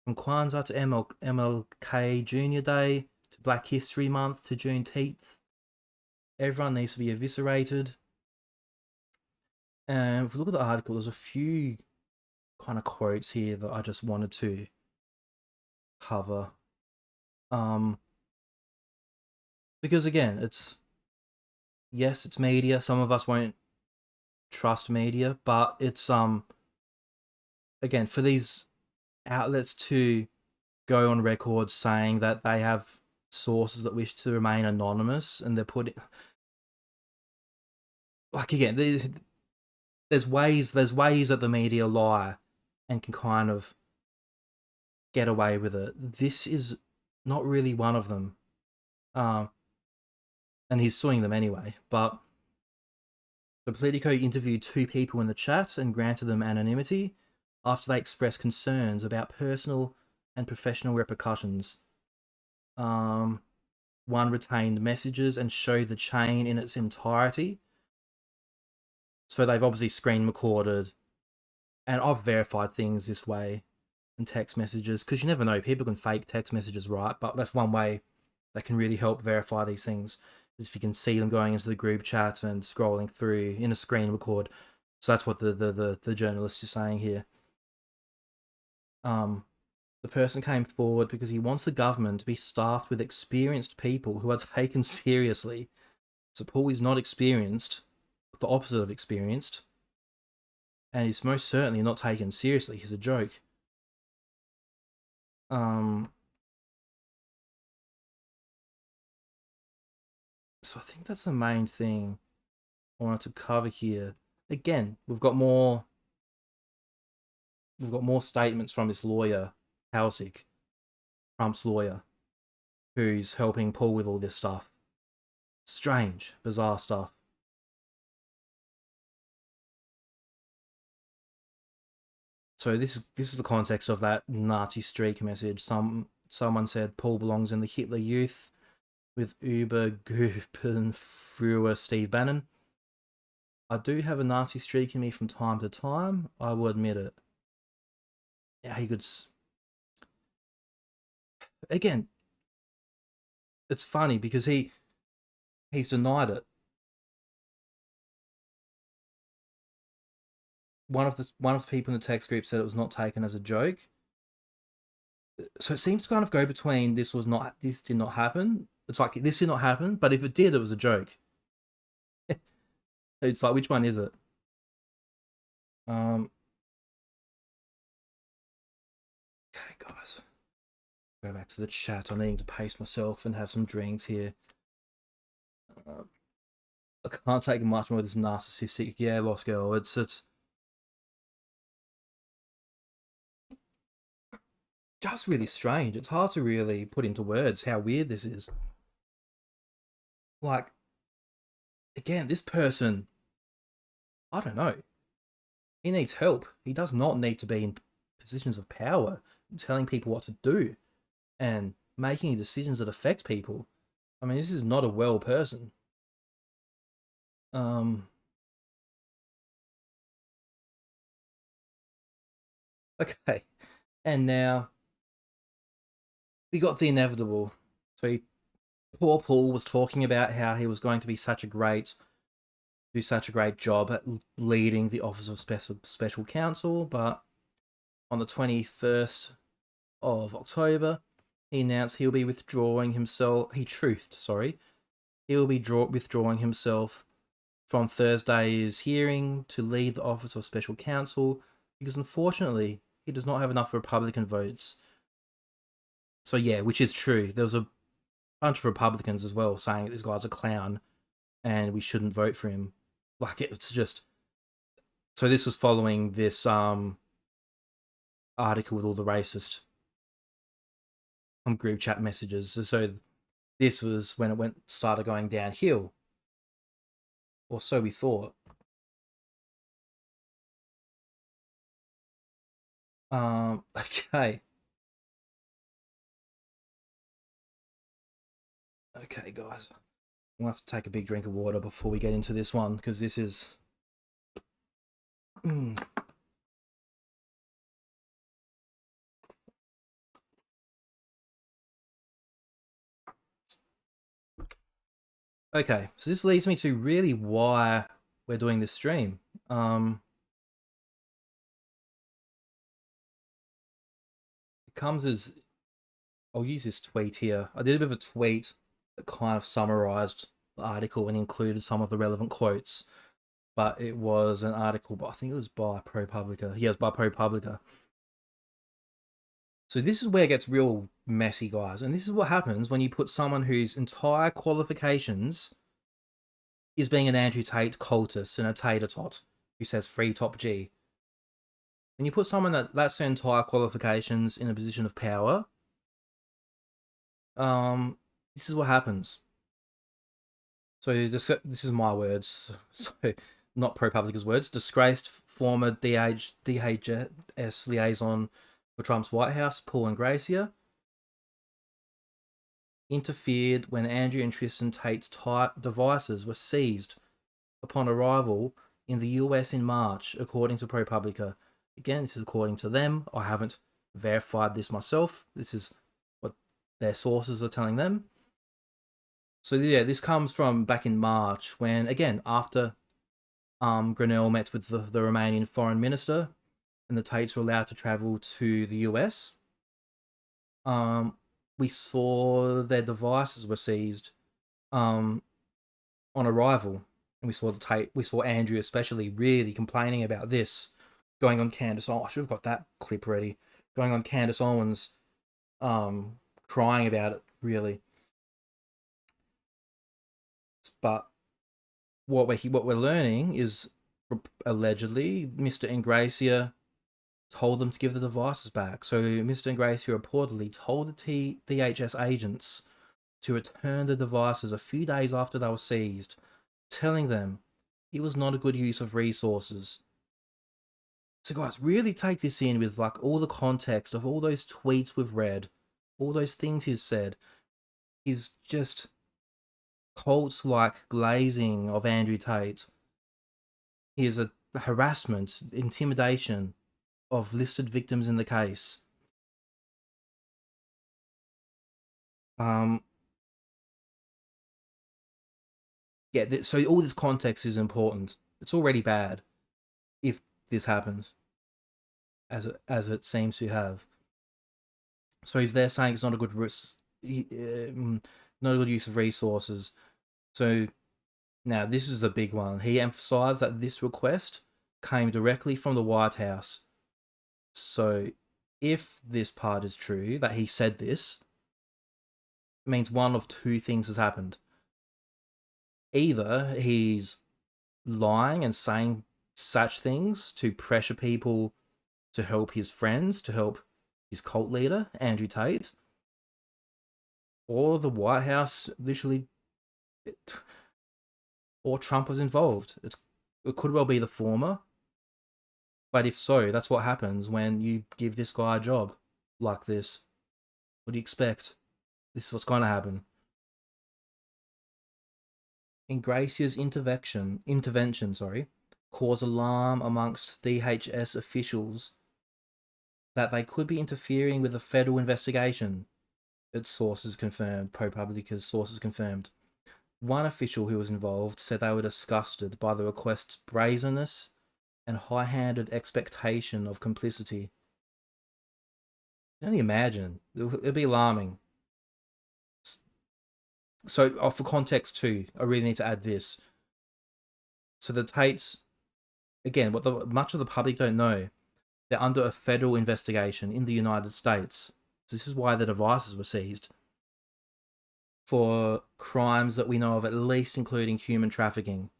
From Kwanzaa to MLK Jr. Day, to Black History Month, to Juneteenth. Everyone needs to be eviscerated. And if we look at the article, there's a few kind of quotes here that I just wanted to cover. Because again, it's media. Some of us won't trust media, but it's again, for these outlets to go on record saying that they have sources that wish to remain anonymous, and they're putting, like, again, there's ways that the media lie and can kind of get away with it. This is not really one of them. And he's suing them anyway. But the Politico interviewed 2 people in the chat and granted them anonymity after they expressed concerns about personal and professional repercussions. One retained messages and showed the chain in its entirety. So they've obviously screen recorded, and I've verified things this way in text messages, because you never know, people can fake text messages, right? But that's one way that can really help verify these things. Is if you can see them going into the group chat and scrolling through in a screen record. So that's what the journalist is saying here. The person came forward because he wants the government to be staffed with experienced people who are taken seriously. So Paul is not experienced, the opposite of experienced, and he's most certainly not taken seriously. He's a joke. So I think that's the main thing I wanted to cover here. Again, we've got more statements from this lawyer, Halsik, Trump's lawyer, who's helping Paul with all this stuff. Strange, bizarre stuff. So this is the context of that Nazi streak message. Someone said Paul belongs in the Hitler Youth with Ubergruppenführer Steve Bannon. I do have a Nazi streak in me from time to time. I will admit it. Yeah, he could. Again, it's funny because he's denied it. One of the people in the text group said it was not taken as a joke. So it seems to kind of go between this did not happen. It's like this did not happen, but if it did, it was a joke. It's like, which one is it? Okay, guys. Go back to the chat. I'm needing to pace myself and have some drinks here. I can't take much more of this narcissistic. Yeah, Lost Girl. It's just really strange. It's hard to really put into words how weird this is. Like, again, this person, I don't know. He needs help. He does not need to be in positions of power, telling people what to do and making decisions that affect people. I mean, this is not a well person. Okay. And now we got the inevitable. So poor Paul was talking about how he was going to be do such a great job at leading the Office of Special Counsel, but on the 21st of October, he announced he'll be withdrawing himself. He'll be withdrawing himself from Thursday's hearing to lead the Office of Special Counsel because unfortunately he does not have enough Republican votes. So yeah, which is true. There was a bunch of Republicans as well saying that this guy's a clown and we shouldn't vote for him. Like, it's just... So this was following this article with all the racist group chat messages. So this was when it started going downhill. Or so we thought. Okay. Okay, guys. We'll have to take a big drink of water before we get into this one, because this is... Okay, so this leads me to really why we're doing this stream. It comes as... I'll use this tweet here. I did a bit of a tweet that kind of summarized the article and included some of the relevant quotes. But it was an article, I think it was by ProPublica. Yeah, it was by ProPublica. So this is where it gets real messy, guys. And this is what happens when you put someone whose entire qualifications is being an Andrew Tate cultist and a tater tot who says free top G. When you put someone that's their entire qualifications in a position of power, this is what happens. So this is my words. So not ProPublica's words. Disgraced former DHS liaison for Trump's White House, Paul Ingrassia, interfered when Andrew and Tristan Tate's devices were seized upon arrival in the US in March, according to ProPublica. Again, this is according to them. I haven't verified this myself. This is what their sources are telling them. So yeah, this comes from back in March when, again, after Grinnell met with the Romanian foreign minister and the Tates were allowed to travel to the US. Um, we saw their devices were seized um, on arrival, and we saw Andrew especially really complaining about this, going on Candace. Oh, I should have got that clip ready. Going on Candace Owens, crying about it really. But what we're learning is allegedly Mr. Ingrassia told them to give the devices back. So Mr. Ingrassia reportedly told the DHS agents to return the devices a few days after they were seized, telling them it was not a good use of resources. So guys, really take this in with like all the context of all those tweets we've read, all those things he's said. He's just cult-like glazing of Andrew Tate. He is a harassment, intimidation of listed victims in the case. Um, yeah, so all this context is important. It's already bad if this happens, as it seems to have. So he's there saying it's not a good not a good use of resources. So now this is the big one. He emphasised that this request came directly from the White House. So if this part is true, that he said this, it means one of two things has happened. Either he's lying and saying such things to pressure people to help his friends, to help his cult leader, Andrew Tate, or the White House literally, or Trump was involved. It could well be the former, but if so, that's what happens when you give this guy a job like this. What do you expect? This is what's going to happen. Ingrassia's intervention, caused alarm amongst DHS officials that they could be interfering with a federal investigation. Its sources confirmed, ProPublica's sources confirmed. One official who was involved said they were disgusted by the request's brazenness and high-handed expectation of complicity. Can only imagine. It'd be alarming. So, for context too, I really need to add this. So the Tates, again, much of the public don't know, they're under a federal investigation in the United States. So this is why the devices were seized. For crimes that we know of, at least including human trafficking.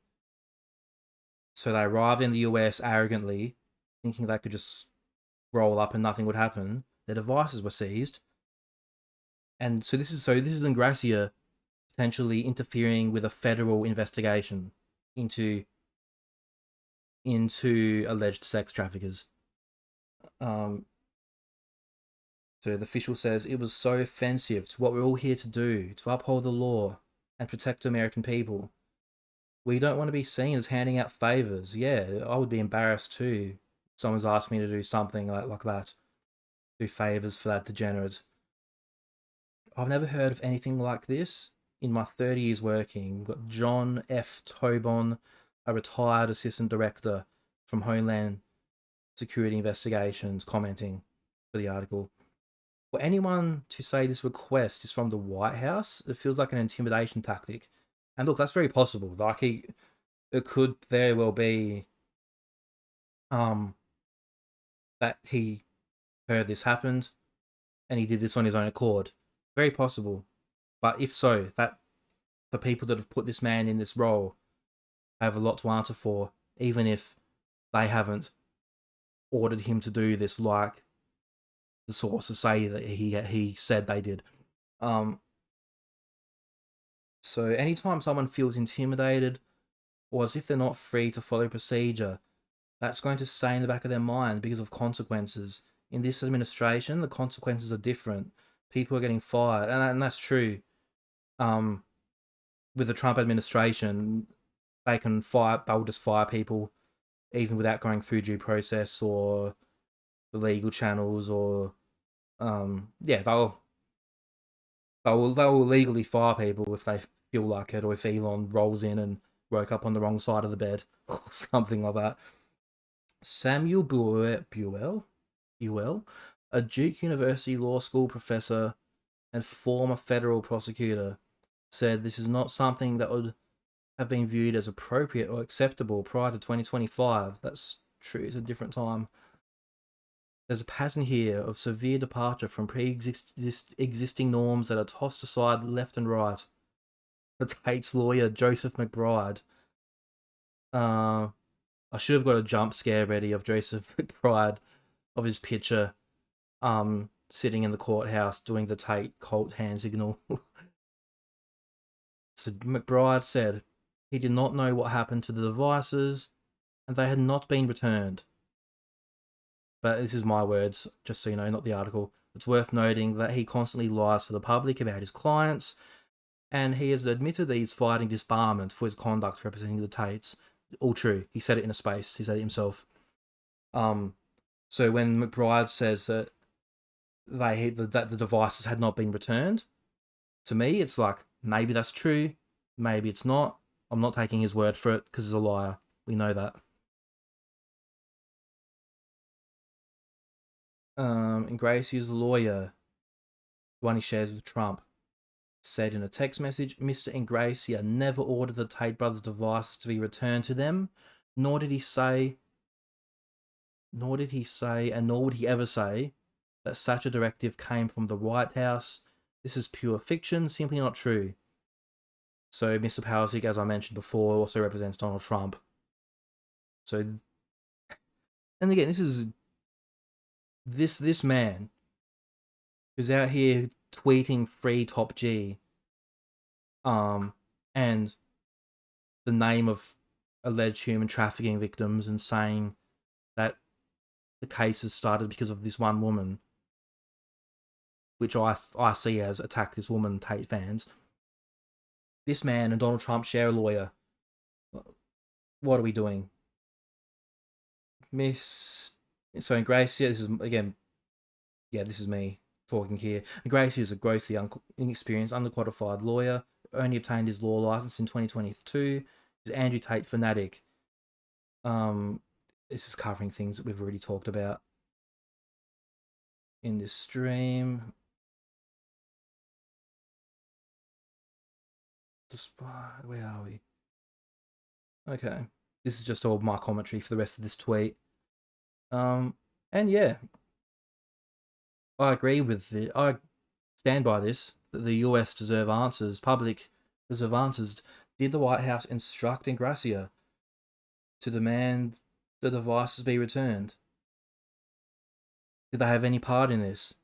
So they arrived in the US arrogantly, thinking they could just roll up and nothing would happen. Their devices were seized. And so this is Ingrassia potentially interfering with a federal investigation into alleged sex traffickers. So the official says it was so offensive to what we're all here to do, to uphold the law and protect American people. We don't want to be seen as handing out favors. Yeah, I would be embarrassed too. Someone's asked me to do something like that, do favors for that degenerate. I've never heard of anything like this in my 30 years working. We've got John F. Tobon, a retired assistant director from Homeland Security Investigations, commenting for the article. For anyone to say this request is from the White House, it feels like an intimidation tactic. And look, that's very possible. Like it could very well be that he heard this happened and he did this on his own accord. Very possible. But if so, that the people that have put this man in this role have a lot to answer for, even if they haven't ordered him to do this, like the sources say that he said they did. So anytime someone feels intimidated or as if they're not free to follow procedure, that's going to stay in the back of their mind because of consequences. In this administration, the consequences are different. People are getting fired, and that's true. With the Trump administration, they'll just fire people even without going through due process or the legal channels, or they'll legally fire people if they feel like it, or if Elon rolls in and woke up on the wrong side of the bed, or something like that. Samuel Buell, a Duke University Law School professor and former federal prosecutor, said this is not something that would have been viewed as appropriate or acceptable prior to 2025. That's true, it's a different time. There's a pattern here of severe departure from pre-existing norms that are tossed aside left and right. The Tate's lawyer, Joseph McBride. I should have got a jump scare ready of Joseph McBride, of his picture, sitting in the courthouse doing the Tate cult hand signal. So McBride said he did not know what happened to the devices and they had not been returned. But this is my words, just so you know, not the article. It's worth noting that he constantly lies to the public about his clients, and he has admitted that he's fighting disbarment for his conduct representing the Tates. All true. He said it in a space. He said it himself. So when McBride says that that the devices had not been returned, to me, it's like, maybe that's true, maybe it's not. I'm not taking his word for it because he's a liar. We know that. Ingrassia's lawyer, the one he shares with Trump, said in a text message, Mr. Ingrassia never ordered the Tate brothers' device to be returned to them, nor did he say, and nor would he ever say, that such a directive came from the White House. This is pure fiction, simply not true. So Mr. Pawelczyk, as I mentioned before, also represents Donald Trump. So, and again, this is this man who's out here tweeting free Top G, and the name of alleged human trafficking victims, and saying that the cases started because of this one woman, which I see as attack this woman, Tate fans. This man and Donald Trump share a lawyer. What are we doing? So Ingrassia, this is, again, yeah, this is me talking here. Ingrassia is a grossly inexperienced, underqualified lawyer, only obtained his law license in 2022. He's Andrew Tate fanatic. This is covering things that we've already talked about in this stream. Where are we? Okay. This is just all my commentary for the rest of this tweet. And yeah, I agree with it. I stand by this, that the US deserve answers, public deserve answers. Did the White House instruct Ingrassia to demand the devices be returned? Did they have any part in this?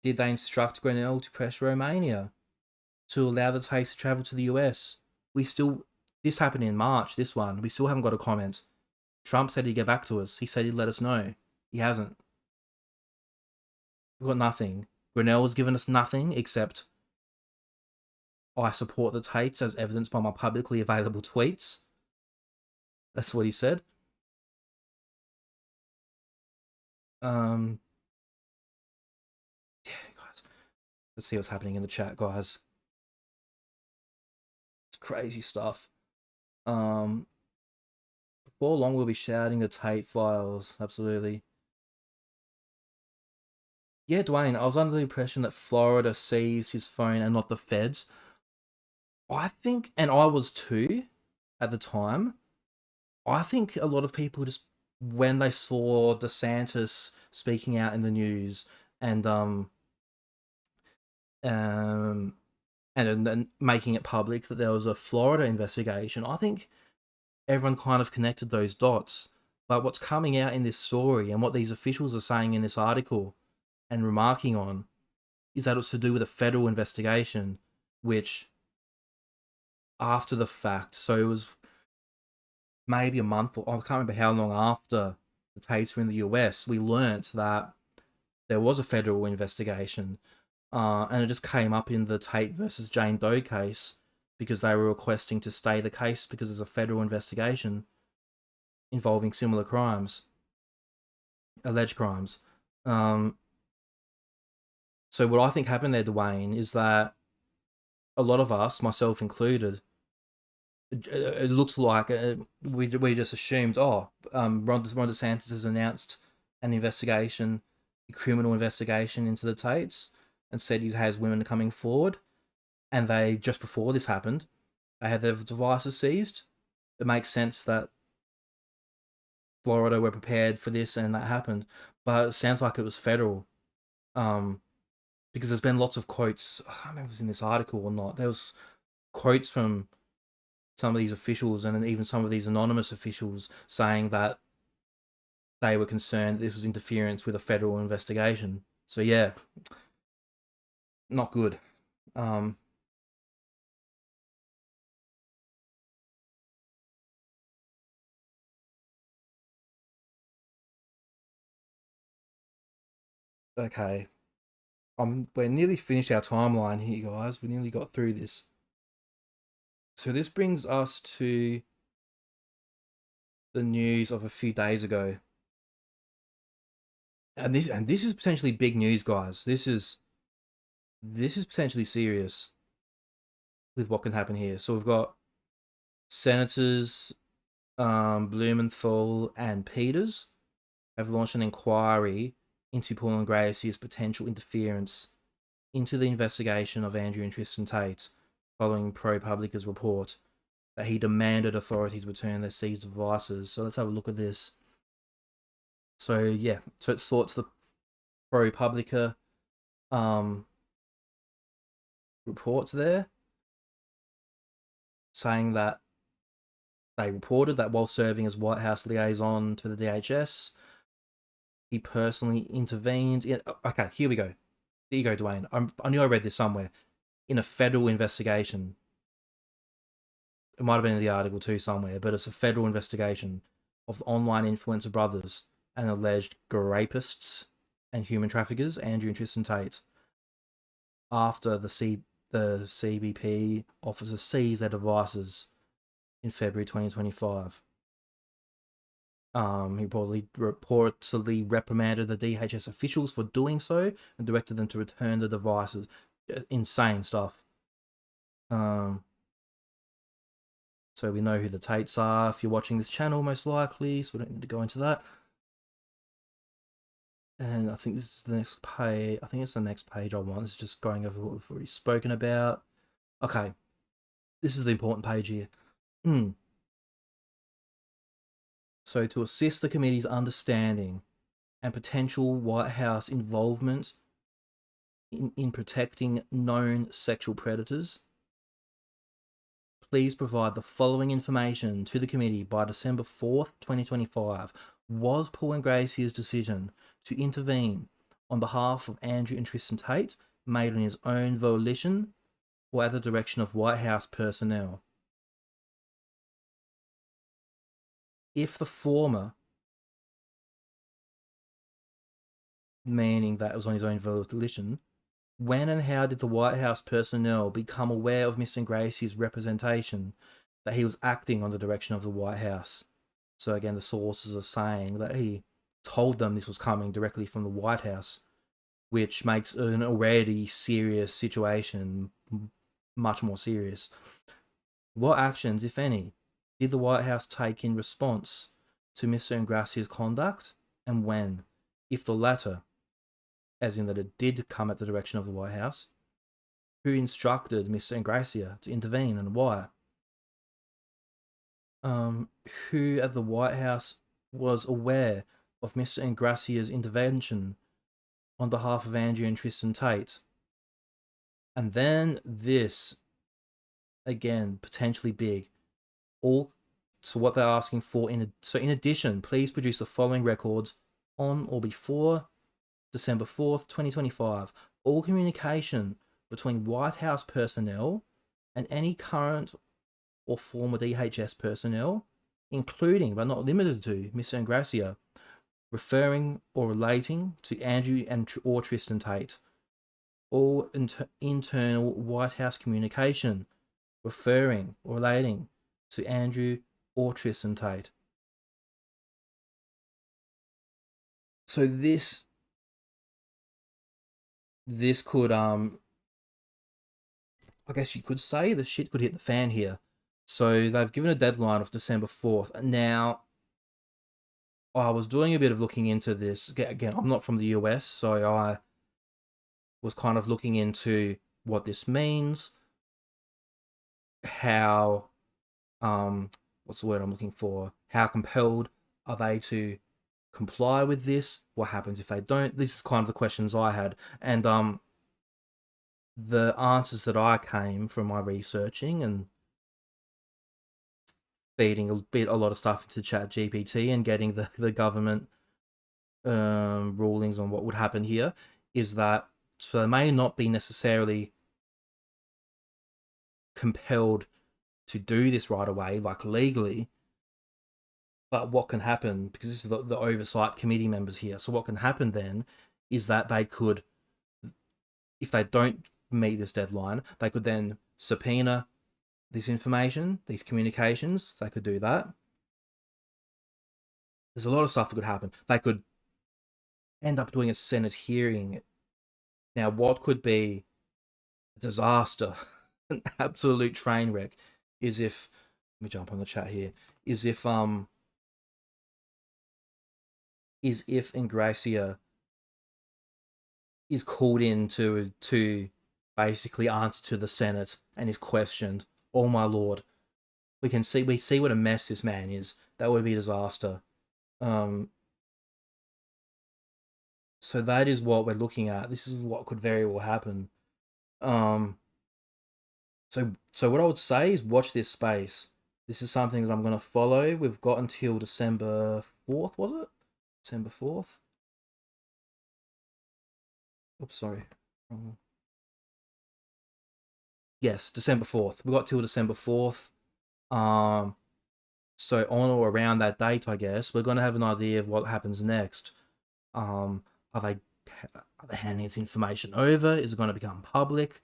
Did they instruct Grenell to pressure Romania to allow the Tates to travel to the US? This happened in March, this one. We still haven't got a comment. Trump said he'd get back to us. He said he'd let us know. He hasn't. We've got nothing. Grenell has given us nothing except I support the Tates as evidenced by my publicly available tweets. That's what he said. Yeah, guys. Let's see what's happening in the chat, guys. It's crazy stuff. Before long, we'll be shouting the Tate files. Absolutely. Yeah, Dwayne, I was under the impression that Florida seized his phone and not the feds. I think, and I was too at the time, I think a lot of people just, when they saw DeSantis speaking out in the news and making it public that there was a Florida investigation, I think everyone kind of connected those dots. But what's coming out in this story and what these officials are saying in this article and remarking on is that it's to do with a federal investigation, which after the fact, so it was maybe a month, or I can't remember how long after the Tates were in the US, we learnt that there was a federal investigation, and it just came up in the Tate versus Jane Doe case because they were requesting to stay the case because there's a federal investigation involving similar crimes, alleged crimes. So what I think happened there, Dwayne, is that a lot of us, myself included, it looks like we just assumed, oh, Ron DeSantis has announced an investigation, a criminal investigation into the Tates, and said he has women coming forward. And they, just before this happened, they had their devices seized. It makes sense that Florida were prepared for this and that happened, but it sounds like it was federal. Um, because there's been lots of quotes. I can't remember if it was in this article or not. There was quotes from some of these officials and even some of these anonymous officials saying that they were concerned this was interference with a federal investigation. So yeah, not good. Um, okay, we're nearly finished our timeline here, guys. We nearly got through this. So this brings us to the news of a few days ago, and this is potentially big news, guys. This is potentially serious with what can happen here. So we've got senators Blumenthal and Peters have launched an inquiry into Paul Ingrassia's potential interference into the investigation of Andrew and Tristan Tate, following ProPublica's report that he demanded authorities return their seized devices. So let's have a look at this. So yeah, so it sorts the ProPublica reports there, saying that they reported that while serving as White House liaison to the DHS, he personally intervened in. Okay, here we go. There you go, Dwayne. I knew I read this somewhere. In a federal investigation. It might have been in the article too somewhere, but it's a federal investigation of the online influencer brothers and alleged rapists and human traffickers, Andrew and Tristan Tate, after the CBP officers seized their devices in February 2025. He reportedly reprimanded the DHS officials for doing so and directed them to return the devices. Insane stuff. So we know who the Tates are if you're watching this channel, most likely, so we don't need to go into that. And I think this is the next page. I think it's the next page I want. It's just going over what we've already spoken about. Okay, this is the important page here. So to assist the committee's understanding and potential White House involvement in protecting known sexual predators, please provide the following information to the committee by December 4th, 2025. Was Paul Ingrassia's decision to intervene on behalf of Andrew and Tristan Tate made on his own volition or at the direction of White House personnel? If the former, meaning that it was on his own volition, when and how did the White House personnel become aware of Mr. Ingrassia's representation that he was acting on the direction of the White House? So again, the sources are saying that he told them this was coming directly from the White House, which makes an already serious situation much more serious. What actions, if any, did the White House take in response to Mr. Ingrassia's conduct, and when? If the latter, as in that it did come at the direction of the White House, who instructed Mr. Ingrassia to intervene and why? Who at the White House was aware of Mr. Ingrassia's intervention on behalf of Andrew and Tristan Tate? And then this, again, potentially big. So what they're asking for, in addition, please produce the following records on or before December 4th, 2025. All communication between White House personnel and any current or former DHS personnel, including but not limited to Mr. Ingrassia, referring or relating to Andrew or Tristan Tate. All internal White House communication referring or relating to Andrew or Tristan Tate. So this could I guess you could say the shit could hit the fan here. So they've given a deadline of December 4th. Now, I was doing a bit of looking into this. Again, I'm not from the US, so I was kind of looking into what this means, how, what's the word I'm looking for? How compelled are they to comply with this? What happens if they don't? This is kind of the questions I had. And the answers that I came from my researching and feeding a lot of stuff into Chat GPT and getting the government rulings on what would happen here is that so they may not be necessarily compelled to do this right away, like legally, but what can happen, because this is the oversight committee members here, so what can happen then is that they could, if they don't meet this deadline, they could then subpoena this information, these communications. They could do that. There's a lot of stuff that could happen. They could end up doing a Senate hearing. Now, what could be a disaster, an absolute train wreck, is if, let me jump on the chat here, is if Ingrassia is called in to basically answer to the Senate and is questioned. Oh my lord, we see what a mess this man is. That would be a disaster. So that is what we're looking at. This is what could very well happen. So what I would say is watch this space. This is something that I'm going to follow. We've got until December 4th, was it? December 4th? Oops, sorry. Yes, December 4th. We got till December 4th. So on or around that date, I guess, we're going to have an idea of what happens next. Are they handing this information over? Is it going to become public?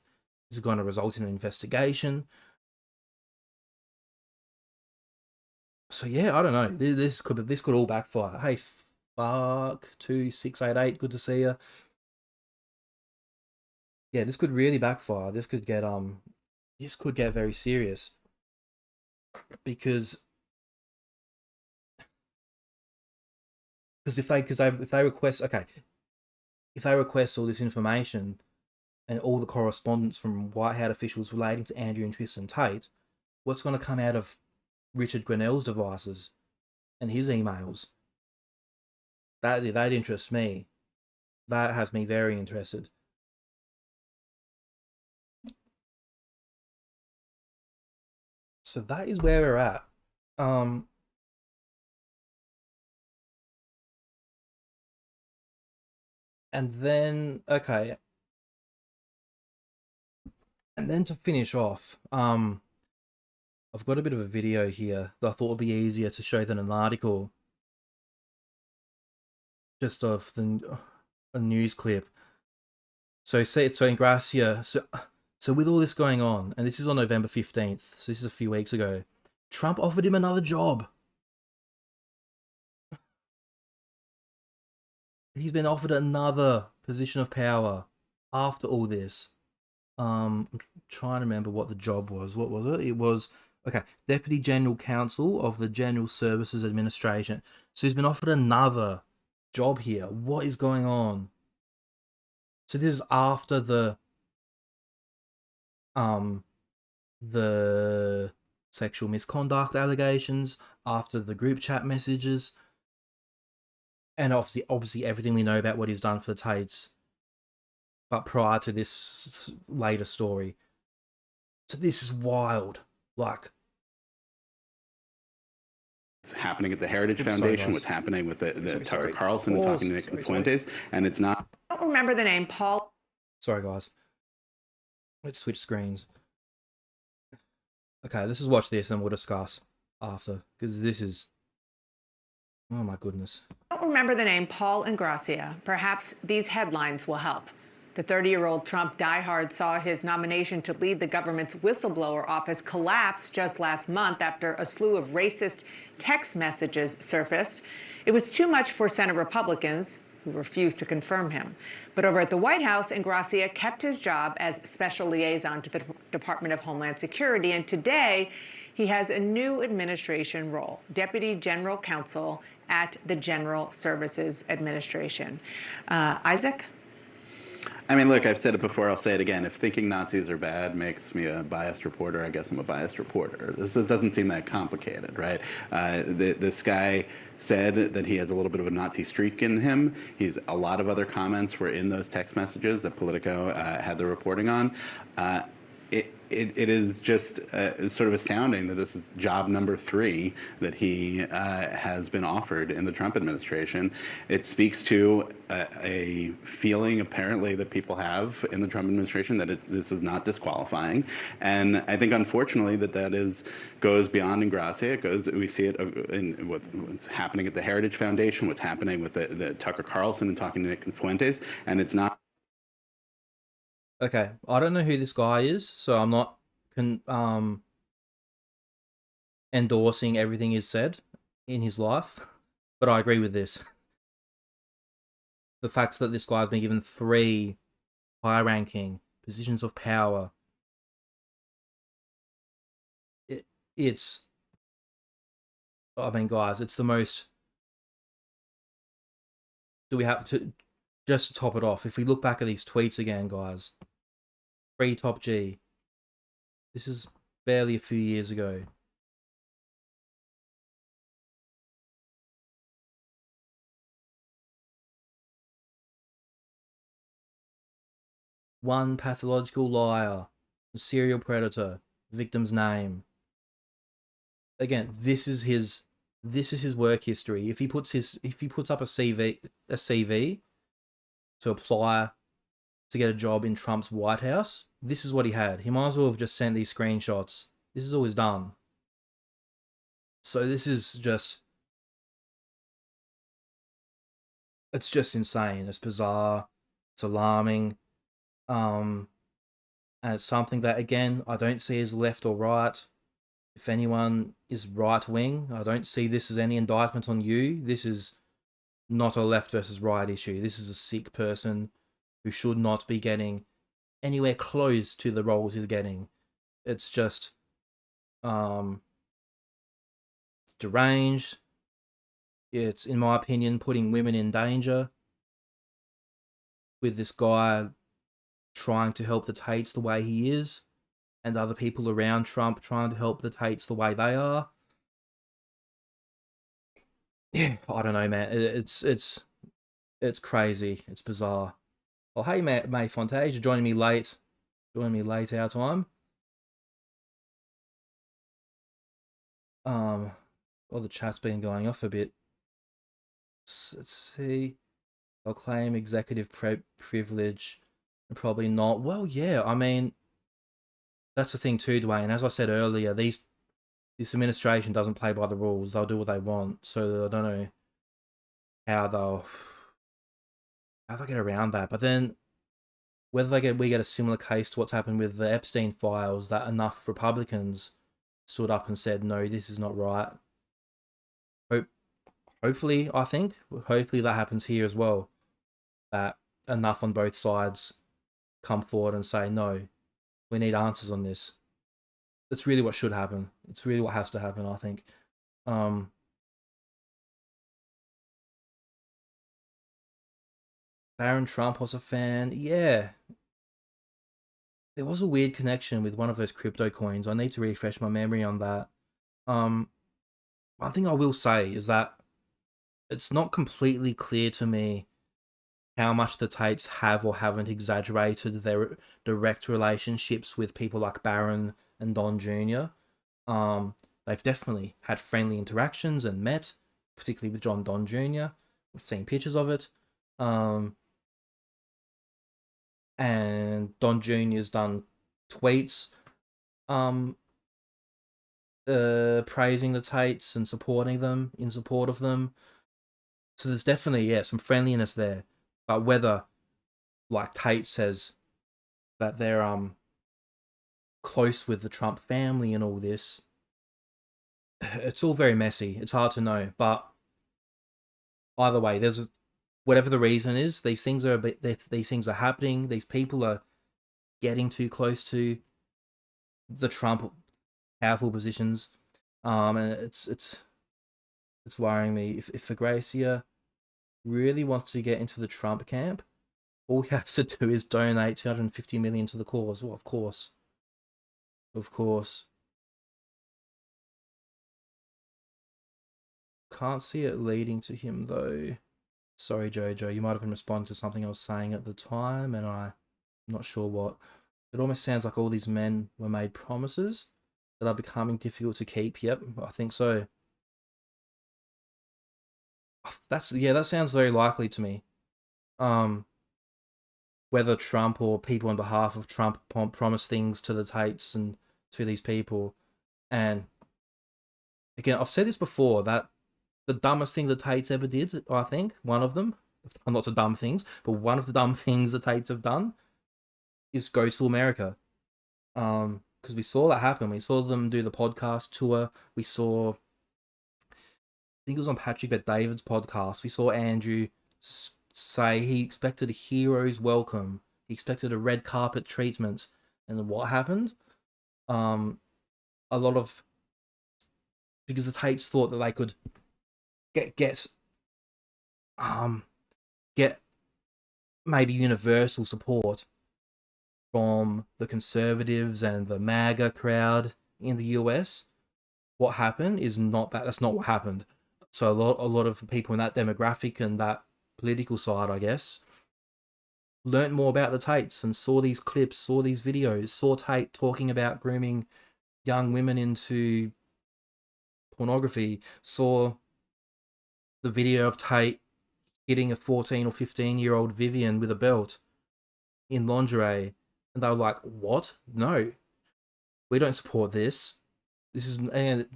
Is it going to result in an investigation? So yeah, I don't know. This could all backfire. Hey, fuck 2688. Good to see you. Yeah, this could really backfire. This could get very serious because if they request all this information and all the correspondence from White House officials relating to Andrew and Tristan Tate, what's going to come out of Richard Grenell's devices and his emails? That interests me. That has me very interested. So that is where we're at. And then, okay. And then to finish off, I've got a bit of a video here that I thought would be easier to show than an article. Just of a news clip. So Ingrassia, so with all this going on, and this is on November 15th, so this is a few weeks ago, Trump offered him another job. He's been offered another position of power after all this. I'm trying to remember what the job was. What was it? It was, okay, Deputy General Counsel of the General Services Administration. So he's been offered another job here. What is going on? So this is after the sexual misconduct allegations, after the group chat messages, and obviously everything we know about what he's done for the Tates, but prior to this later story. So this is wild. Like, it's happening at the Heritage Foundation, what's happening with the Tucker Carlson and talking to Nick Fuentes, and it's not. I don't remember the name, Paul. Sorry, guys. Let's switch screens. Okay, let's just watch this and we'll discuss after, because this is, oh my goodness. I don't remember the name, Paul Ingrassia. Perhaps these headlines will help. The 30-year-old Trump diehard saw his nomination to lead the government's whistleblower office collapse just last month after a slew of racist text messages surfaced. It was too much for Senate Republicans. who refused to confirm him. But over at the White House, Ingrassia kept his job as special liaison to the Department of Homeland Security. And today, he has a new administration role, Deputy General Counsel at the General Services Administration. Isaac? I mean, look, I've said it before, I'll say it again. If thinking Nazis are bad makes me a biased reporter, I guess I'm a biased reporter. It doesn't seem that complicated, right? This guy said that he has a little bit of a Nazi streak in him. A lot of other comments were in those text messages that Politico had the reporting on. It is just sort of astounding that this is job number 3 that he has been offered in the Trump administration. It speaks to a feeling apparently that people have in the Trump administration that this is not disqualifying, and I think unfortunately that goes beyond Ingrassia. We see it in what's happening at the Heritage Foundation, what's happening with the Tucker Carlson and talking to Nick Fuentes, and it's not. Okay, I don't know who this guy is, so I'm not endorsing everything he's said in his life, but I agree with this. The fact that this guy's been given 3 high-ranking positions of power, it's, I mean, guys, it's the most. Do we have to just top it off? If we look back at these tweets again, guys. Free Top G. This is barely a few years ago. One pathological liar, a serial predator, victim's name. Again, this is his work history. If he puts up a CV to apply to get a job in Trump's White House, this is what he had. He might as well have just sent these screenshots. This is all he's done. So this is just, it's just insane. It's bizarre. It's alarming. And it's something that, again, I don't see as left or right. If anyone is right-wing, I don't see this as any indictment on you. This is not a left versus right issue. This is a sick person who should not be getting anywhere close to the roles he's getting. It's just it's deranged. It's, in my opinion, putting women in danger with this guy trying to help the Tates the way he is, and other people around Trump trying to help the Tates the way they are. Yeah, I don't know, man. It's crazy. It's bizarre. Oh, hey, May Fontage, you're joining me late. Our time. Well, the chat's been going off a bit. Let's see. They'll claim executive privilege. Probably not. Well, yeah, I mean, that's the thing too, Dwayne. As I said earlier, this administration doesn't play by the rules. They'll do what they want. So I don't know how they'll get around that. But then whether we get a similar case to what's happened with the Epstein files, that enough Republicans stood up and said, no, this is not right. Hopefully that happens here as well. That enough on both sides come forward and say, no, we need answers on this. That's really what should happen. It's really what has to happen, I think. Barron Trump was a fan. Yeah. There was a weird connection with one of those crypto coins. I need to refresh my memory on that. One thing I will say is that it's not completely clear to me how much the Tates have or haven't exaggerated their direct relationships with people like Barron and Don Jr. They've definitely had friendly interactions and met, particularly with Don Jr. We've seen pictures of it. And Don Jr.'s done tweets praising the Tates and supporting them, in support of them. So there's definitely, some friendliness there. But whether, like Tate says, that they're close with the Trump family and all this, it's all very messy. It's hard to know. But either way, whatever the reason is, these things are these things are happening. These people are getting too close to the Trump powerful positions, and it's worrying me. If Ingrassia really wants to get into the Trump camp, all he has to do is donate 250 million to the cause. Well, of course. Can't see it leading to him though. Sorry, Jojo, you might have been responding to something I was saying at the time, and I'm not sure what. It almost sounds like all these men were made promises that are becoming difficult to keep. Yep, I think so. That sounds very likely to me. Whether Trump or people on behalf of Trump promise things to the Tates and to these people, and again, I've said this before, that the dumbest thing the Tates ever did, I think, one of them, lots of dumb things, but one of the dumb things the Tates have done is go to America. Because we saw that happen. We saw them do the podcast tour. We saw, I think it was on Patrick Bet David's podcast, we saw Andrew say he expected a hero's welcome. He expected a red carpet treatment. And what happened? A lot of, because the Tates thought that they could get maybe universal support from the conservatives and the MAGA crowd in the US. What happened is not that. That's not what happened. So a lot of people in that demographic and that political side, I guess, learnt more about the Tates and saw these clips, saw these videos, saw Tate talking about grooming young women into pornography, saw the video of Tate hitting a 14 or 15-year-old Vivian with a belt in lingerie, and they were like, what? No, we don't support this. This is, and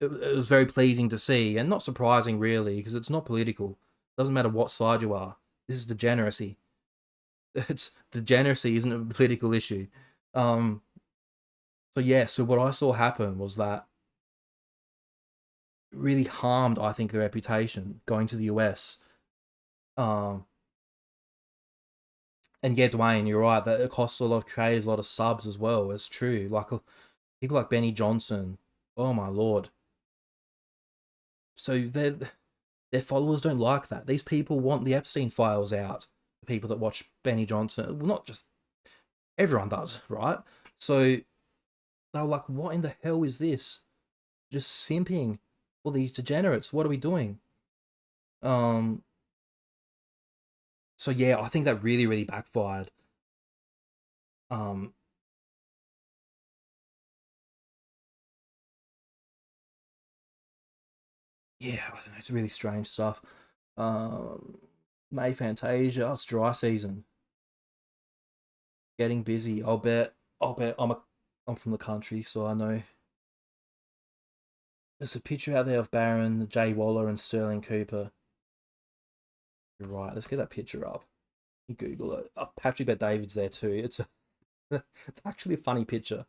it was very pleasing to see, and not surprising really, because it's not political. It doesn't matter what side you are. This is degeneracy. It's degeneracy isn't a political issue. So what I saw happen was that it really harmed, I think, the reputation going to the US. And yeah, Dwayne, you're right, that it costs a lot of creators a lot of subs as well. It's true. Like people like Benny Johnson, oh my lord. So their followers don't like that. These people want the Epstein files out. The people that watch Benny Johnson, well, not just everyone does, right? So they're like, what in the hell is this? Just simping for these degenerates. What are we doing? So yeah, I think that really, really backfired. Yeah, I don't know, it's really strange stuff. May Fantasia, it's dry season. Getting busy. I'll bet I'm from the country, so I know. There's a picture out there of Barron, Jay Waller, and Sterling Cooper. You're right. Let's get that picture up. You Google it. Oh, Patrick Bet David's there too. It's it's actually a funny picture.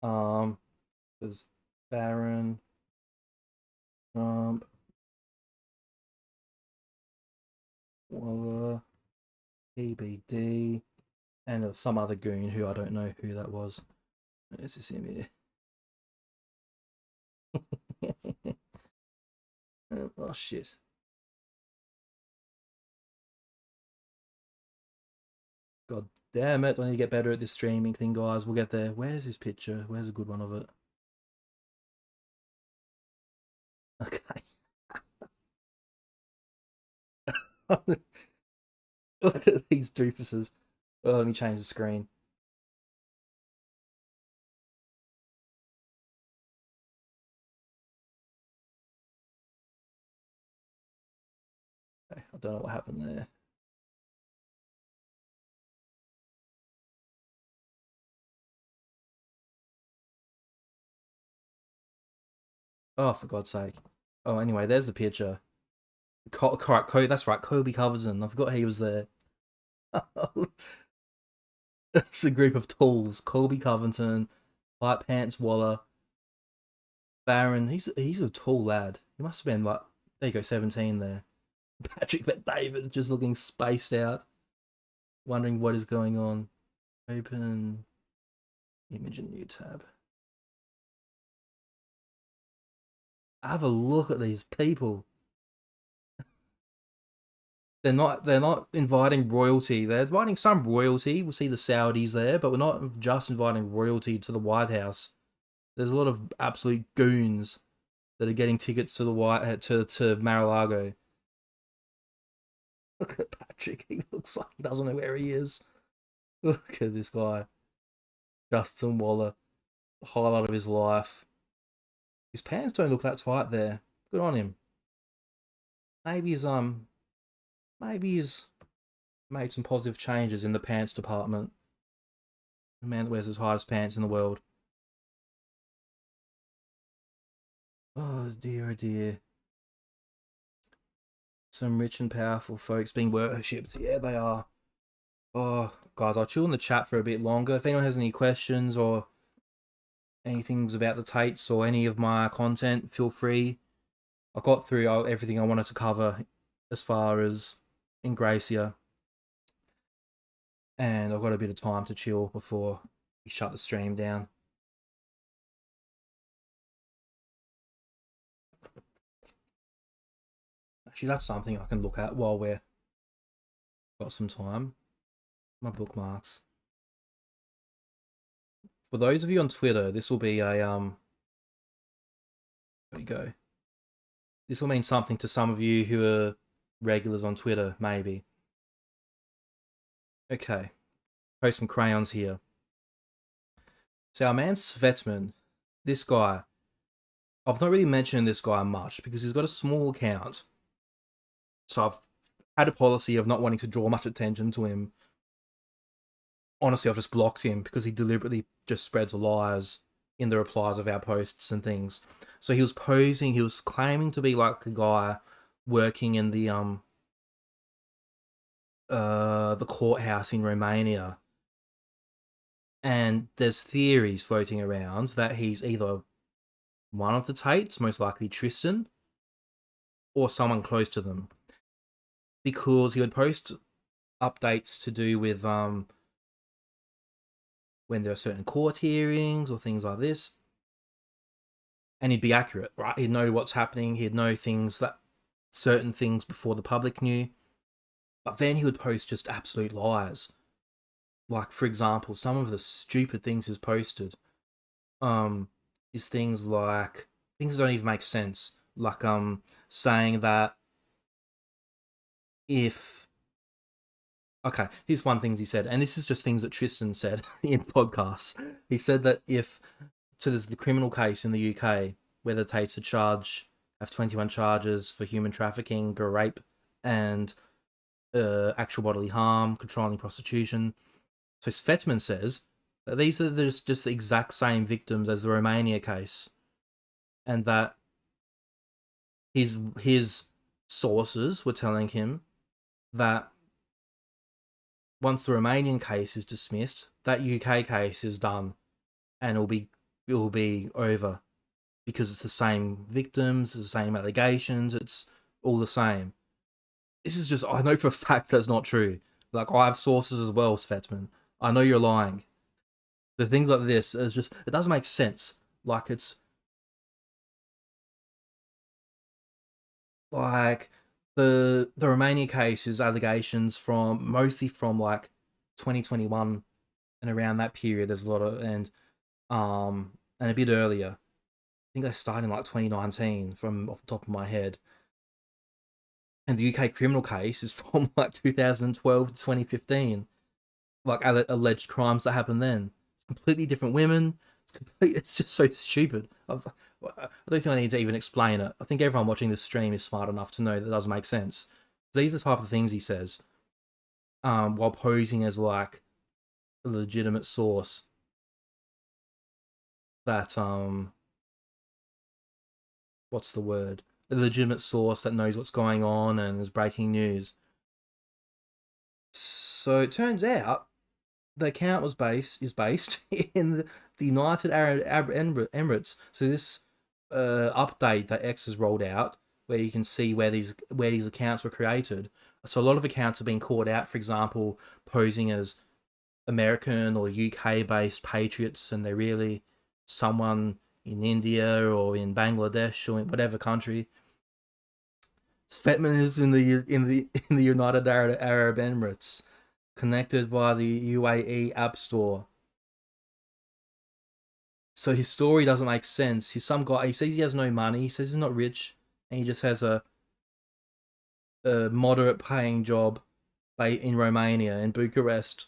There's Barron, Trump, Waller, PBD, and there was some other goon who I don't know who that was. Let's just him here. Oh shit. God damn it. I need to get better at this streaming thing, guys. We'll get there. Where's this picture? Where's a good one of it? Okay. Look at these doofuses. Oh, let me change the screen. Okay, I don't know what happened there. Oh, for God's sake. Oh, anyway, there's the picture. Correct, that's right, Kobe Covington. I forgot he was there. It's a group of tools. Colby Covington, White Pants Waller, Barron. He's a tall lad. He must have been like, there you go, 17 there. Patrick Bet David just looking spaced out, wondering what is going on. Open image in new tab. Have a look at these people. They're not inviting royalty. They're inviting some royalty. We'll see the Saudis there, but we're not just inviting royalty to the White House. There's a lot of absolute goons that are getting tickets to the to Mar-a-Lago. Look at Patrick. He looks like he doesn't know where he is. Look at this guy. Justin Waller. The highlight of his life. His pants don't look that tight there. Good on him. Maybe he's made some positive changes in the pants department. The man that wears the tightest pants in the world. Oh dear, oh dear. Some rich and powerful folks being worshipped. Yeah, they are. Oh, guys, I'll chill in the chat for a bit longer. If anyone has any questions or anything about the Tates or any of my content, feel free. I got through everything I wanted to cover as far as Ingrassia. And I've got a bit of time to chill before we shut the stream down. Actually, that's something I can look at while we're got some time. My bookmarks. For those of you on Twitter, this will be a there we go. This will mean something to some of you who are regulars on Twitter, maybe. Okay. Post some crayons here. So our man Svetman, this guy, I've not really mentioned this guy much because he's got a small account. So I've had a policy of not wanting to draw much attention to him. Honestly, I've just blocked him because he deliberately just spreads lies in the replies of our posts and things. So he was claiming to be like a guy working in the courthouse in Romania. And there's theories floating around that he's either one of the Tates, most likely Tristan, or someone close to them. Because he would post updates to do with when there are certain court hearings or things like this. And he'd be accurate, right? He'd know what's happening. He'd know certain things before the public knew. But then he would post just absolute lies. Like, for example, some of the stupid things he's posted is things like, things that don't even make sense. Like, saying that okay, here's one thing he said, and this is just things that Tristan said in podcasts. He said that there's the criminal case in the UK where the Tates have 21 charges for human trafficking, rape, and actual bodily harm, controlling prostitution. So Svetman says that these are just the exact same victims as the Romania case, and that his sources were telling him that once the Romanian case is dismissed, that UK case is done, and it will be over because it's the same victims, the same allegations, it's all the same. This is just, I know for a fact that's not true. Like, I have sources as well, Svetman. I know you're lying. The things like this is just, it doesn't make sense. Like, it's like the Romania case is allegations mostly from like 2021 and around that period. There's a lot of and a bit earlier. I think they started in like 2019 from off the top of my head. And the UK criminal case is from like 2012 to 2015. Like alleged crimes that happened then. It's completely different women. It's just so stupid. I don't think I need to even explain it. I think everyone watching this stream is smart enough to know that it doesn't make sense. These are the type of things he says, while posing as like a legitimate source that what's the word? A legitimate source that knows what's going on and is breaking news. So it turns out the account is based in the United Arab Emirates. So this update that X has rolled out where you can see where these accounts were created. So a lot of accounts have been caught out, for example, posing as American or UK based patriots, and they're really someone in India or in Bangladesh or in whatever country. Svetman is in the United Arab Emirates, connected via the UAE App Store. So his story doesn't make sense. He's some guy. He says he has no money. He says he's not rich, and he just has a moderate paying job in Romania, in Bucharest,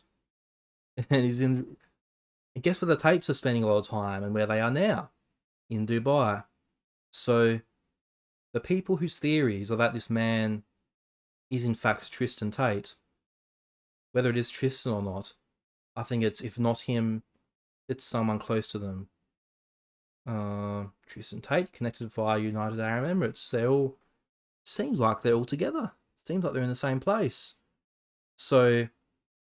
and he's in. And guess where the Tates are spending a lot of time, and where they are now, in Dubai. So the people whose theories are that this man is in fact Tristan Tate, whether it is Tristan or not, I think it's, if not him, it's someone close to them. Tristan Tate connected via United Arab Emirates. They all seems like they're all together. Seems like they're in the same place. So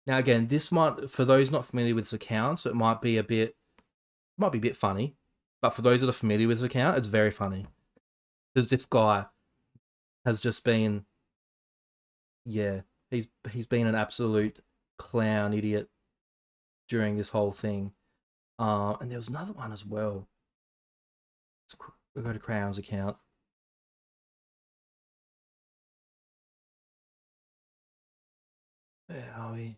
now again, this might, for those not familiar with this account, it might be a bit funny. But for those that are familiar with this account, it's very funny. Because this guy has just been, yeah, he's been an absolute clown idiot during this whole thing. And there was another one as well. We'll go to Crown's account. Where are we?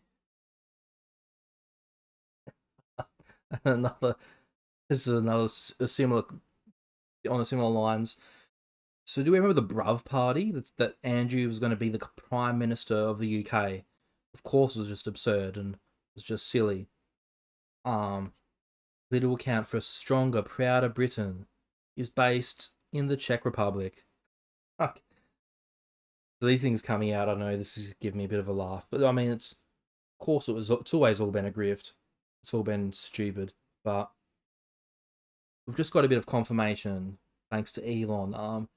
This is another similar, on a similar lines. So do we remember the Bruv party that Andrew was going to be the Prime Minister of the UK? Of course, it was just absurd and it was just silly. Little account for a stronger, prouder Britain is based in the Czech Republic. Fuck. These things coming out, I know this is giving me a bit of a laugh, but I mean, of course, it's always all been a grift. It's all been stupid, but we've just got a bit of confirmation thanks to Elon.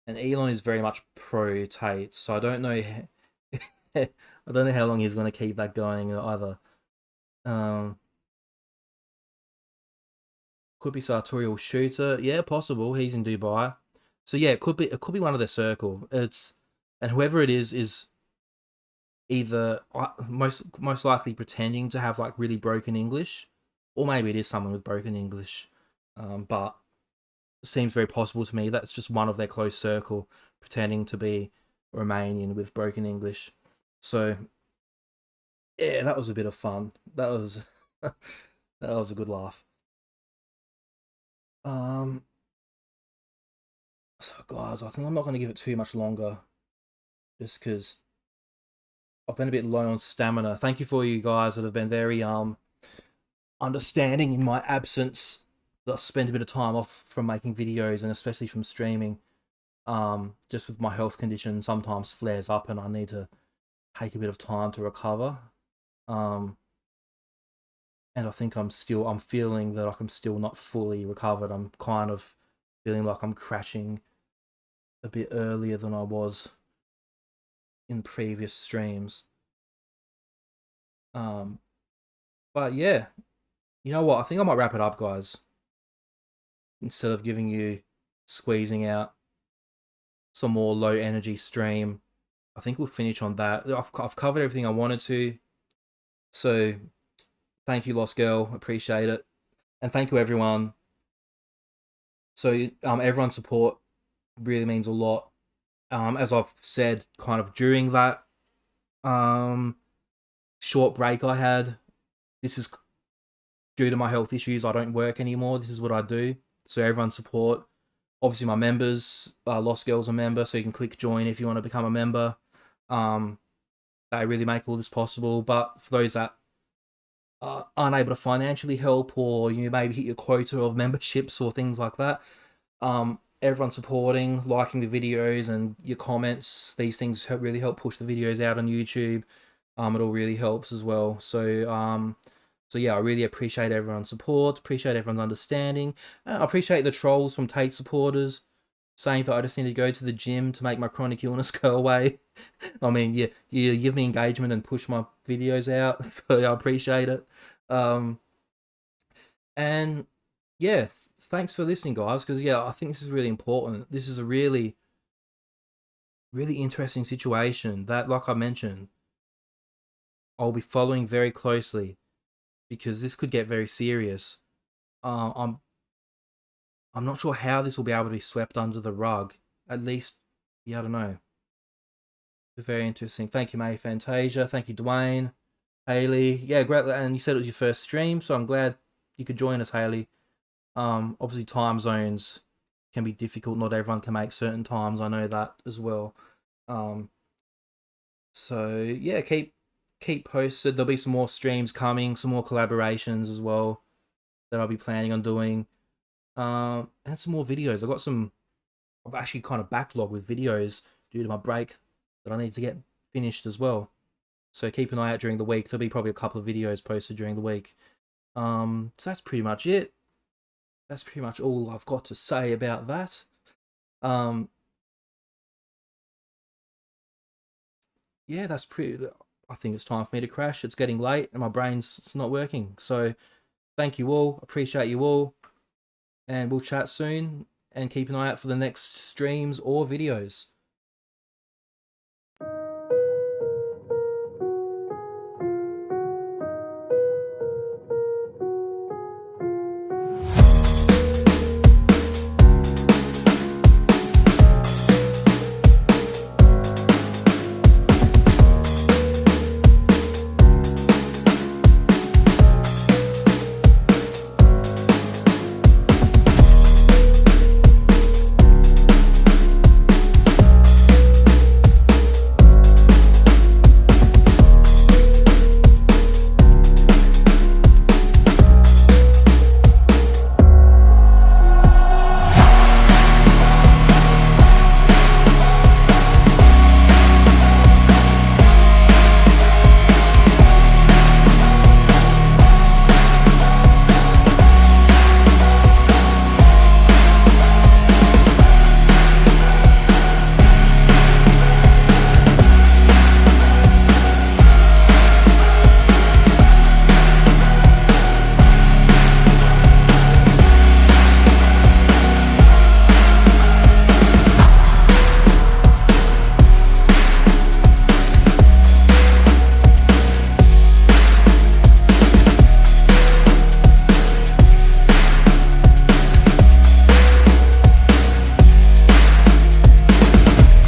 And Elon is very much pro Tate, so I don't know. I don't know how long he's going to keep that going either. Could be sartorial shooter, yeah, possible. He's in Dubai, so yeah, it could be one of their circle. And whoever it is either most likely pretending to have like really broken English, or maybe it is someone with broken English. But it seems very possible to me that's just one of their close circle pretending to be Romanian with broken English. So yeah, that was a bit of fun. That was that was a good laugh. So guys, I think I'm not going to give it too much longer, just because I've been a bit low on stamina. Thank you for you guys that have been very understanding in my absence. That I spent a bit of time off from making videos and especially from streaming. Just with my health condition, sometimes flares up and I need to take a bit of time to recover. And I think I'm feeling that I'm still not fully recovered. I'm kind of feeling like I'm crashing a bit earlier than I was in previous streams. But yeah, you know what? I think I might wrap it up, guys. Instead of squeezing out some more low energy stream, I think we'll finish on that. I've covered everything I wanted to. So thank you, Lost Girl. Appreciate it. And thank you, everyone. So everyone's support really means a lot. As I've said kind of during that short break I had, this is due to my health issues. I don't work anymore. This is what I do. So everyone's support. Obviously my members, Lost Girl's a member, so you can click join if you want to become a member. They really make all this possible. But for those that aren't able to financially help, or you maybe hit your quota of memberships or things like that, everyone supporting, liking the videos and your comments, these things really help push the videos out on YouTube. It all really helps as well. So yeah, I really appreciate everyone's support, appreciate everyone's understanding. I appreciate the trolls from Tate supporters saying that I just need to go to the gym to make my chronic illness go away. I mean, you give me engagement and push my videos out, so I appreciate it. And yeah, thanks for listening, guys, because yeah, I think this is really important. This is a really really interesting situation that, like I mentioned, I'll be following very closely because this could get very serious. Uh, I'm I'm not sure how this will be able to be swept under the rug. At least, yeah, I don't know. Very interesting. Thank you, May Fantasia. Thank you, Dwayne. Haley. Yeah, great. And you said it was your first stream, so I'm glad you could join us, Haley. Obviously time zones can be difficult. Not everyone can make certain times. I know that as well. Um, so yeah, keep posted. There'll be some more streams coming, some more collaborations as well that I'll be planning on doing. And some more videos. I've actually kind of backlogged with videos due to my break that I need to get finished as well. So keep an eye out during the week. There'll be probably a couple of videos posted during the week. So that's pretty much it. That's pretty much all I've got to say about that. Yeah, that's pretty. I think it's time for me to crash. It's getting late and my brain's not working. So thank you all. Appreciate you all. And we'll chat soon. And keep an eye out for the next streams or videos.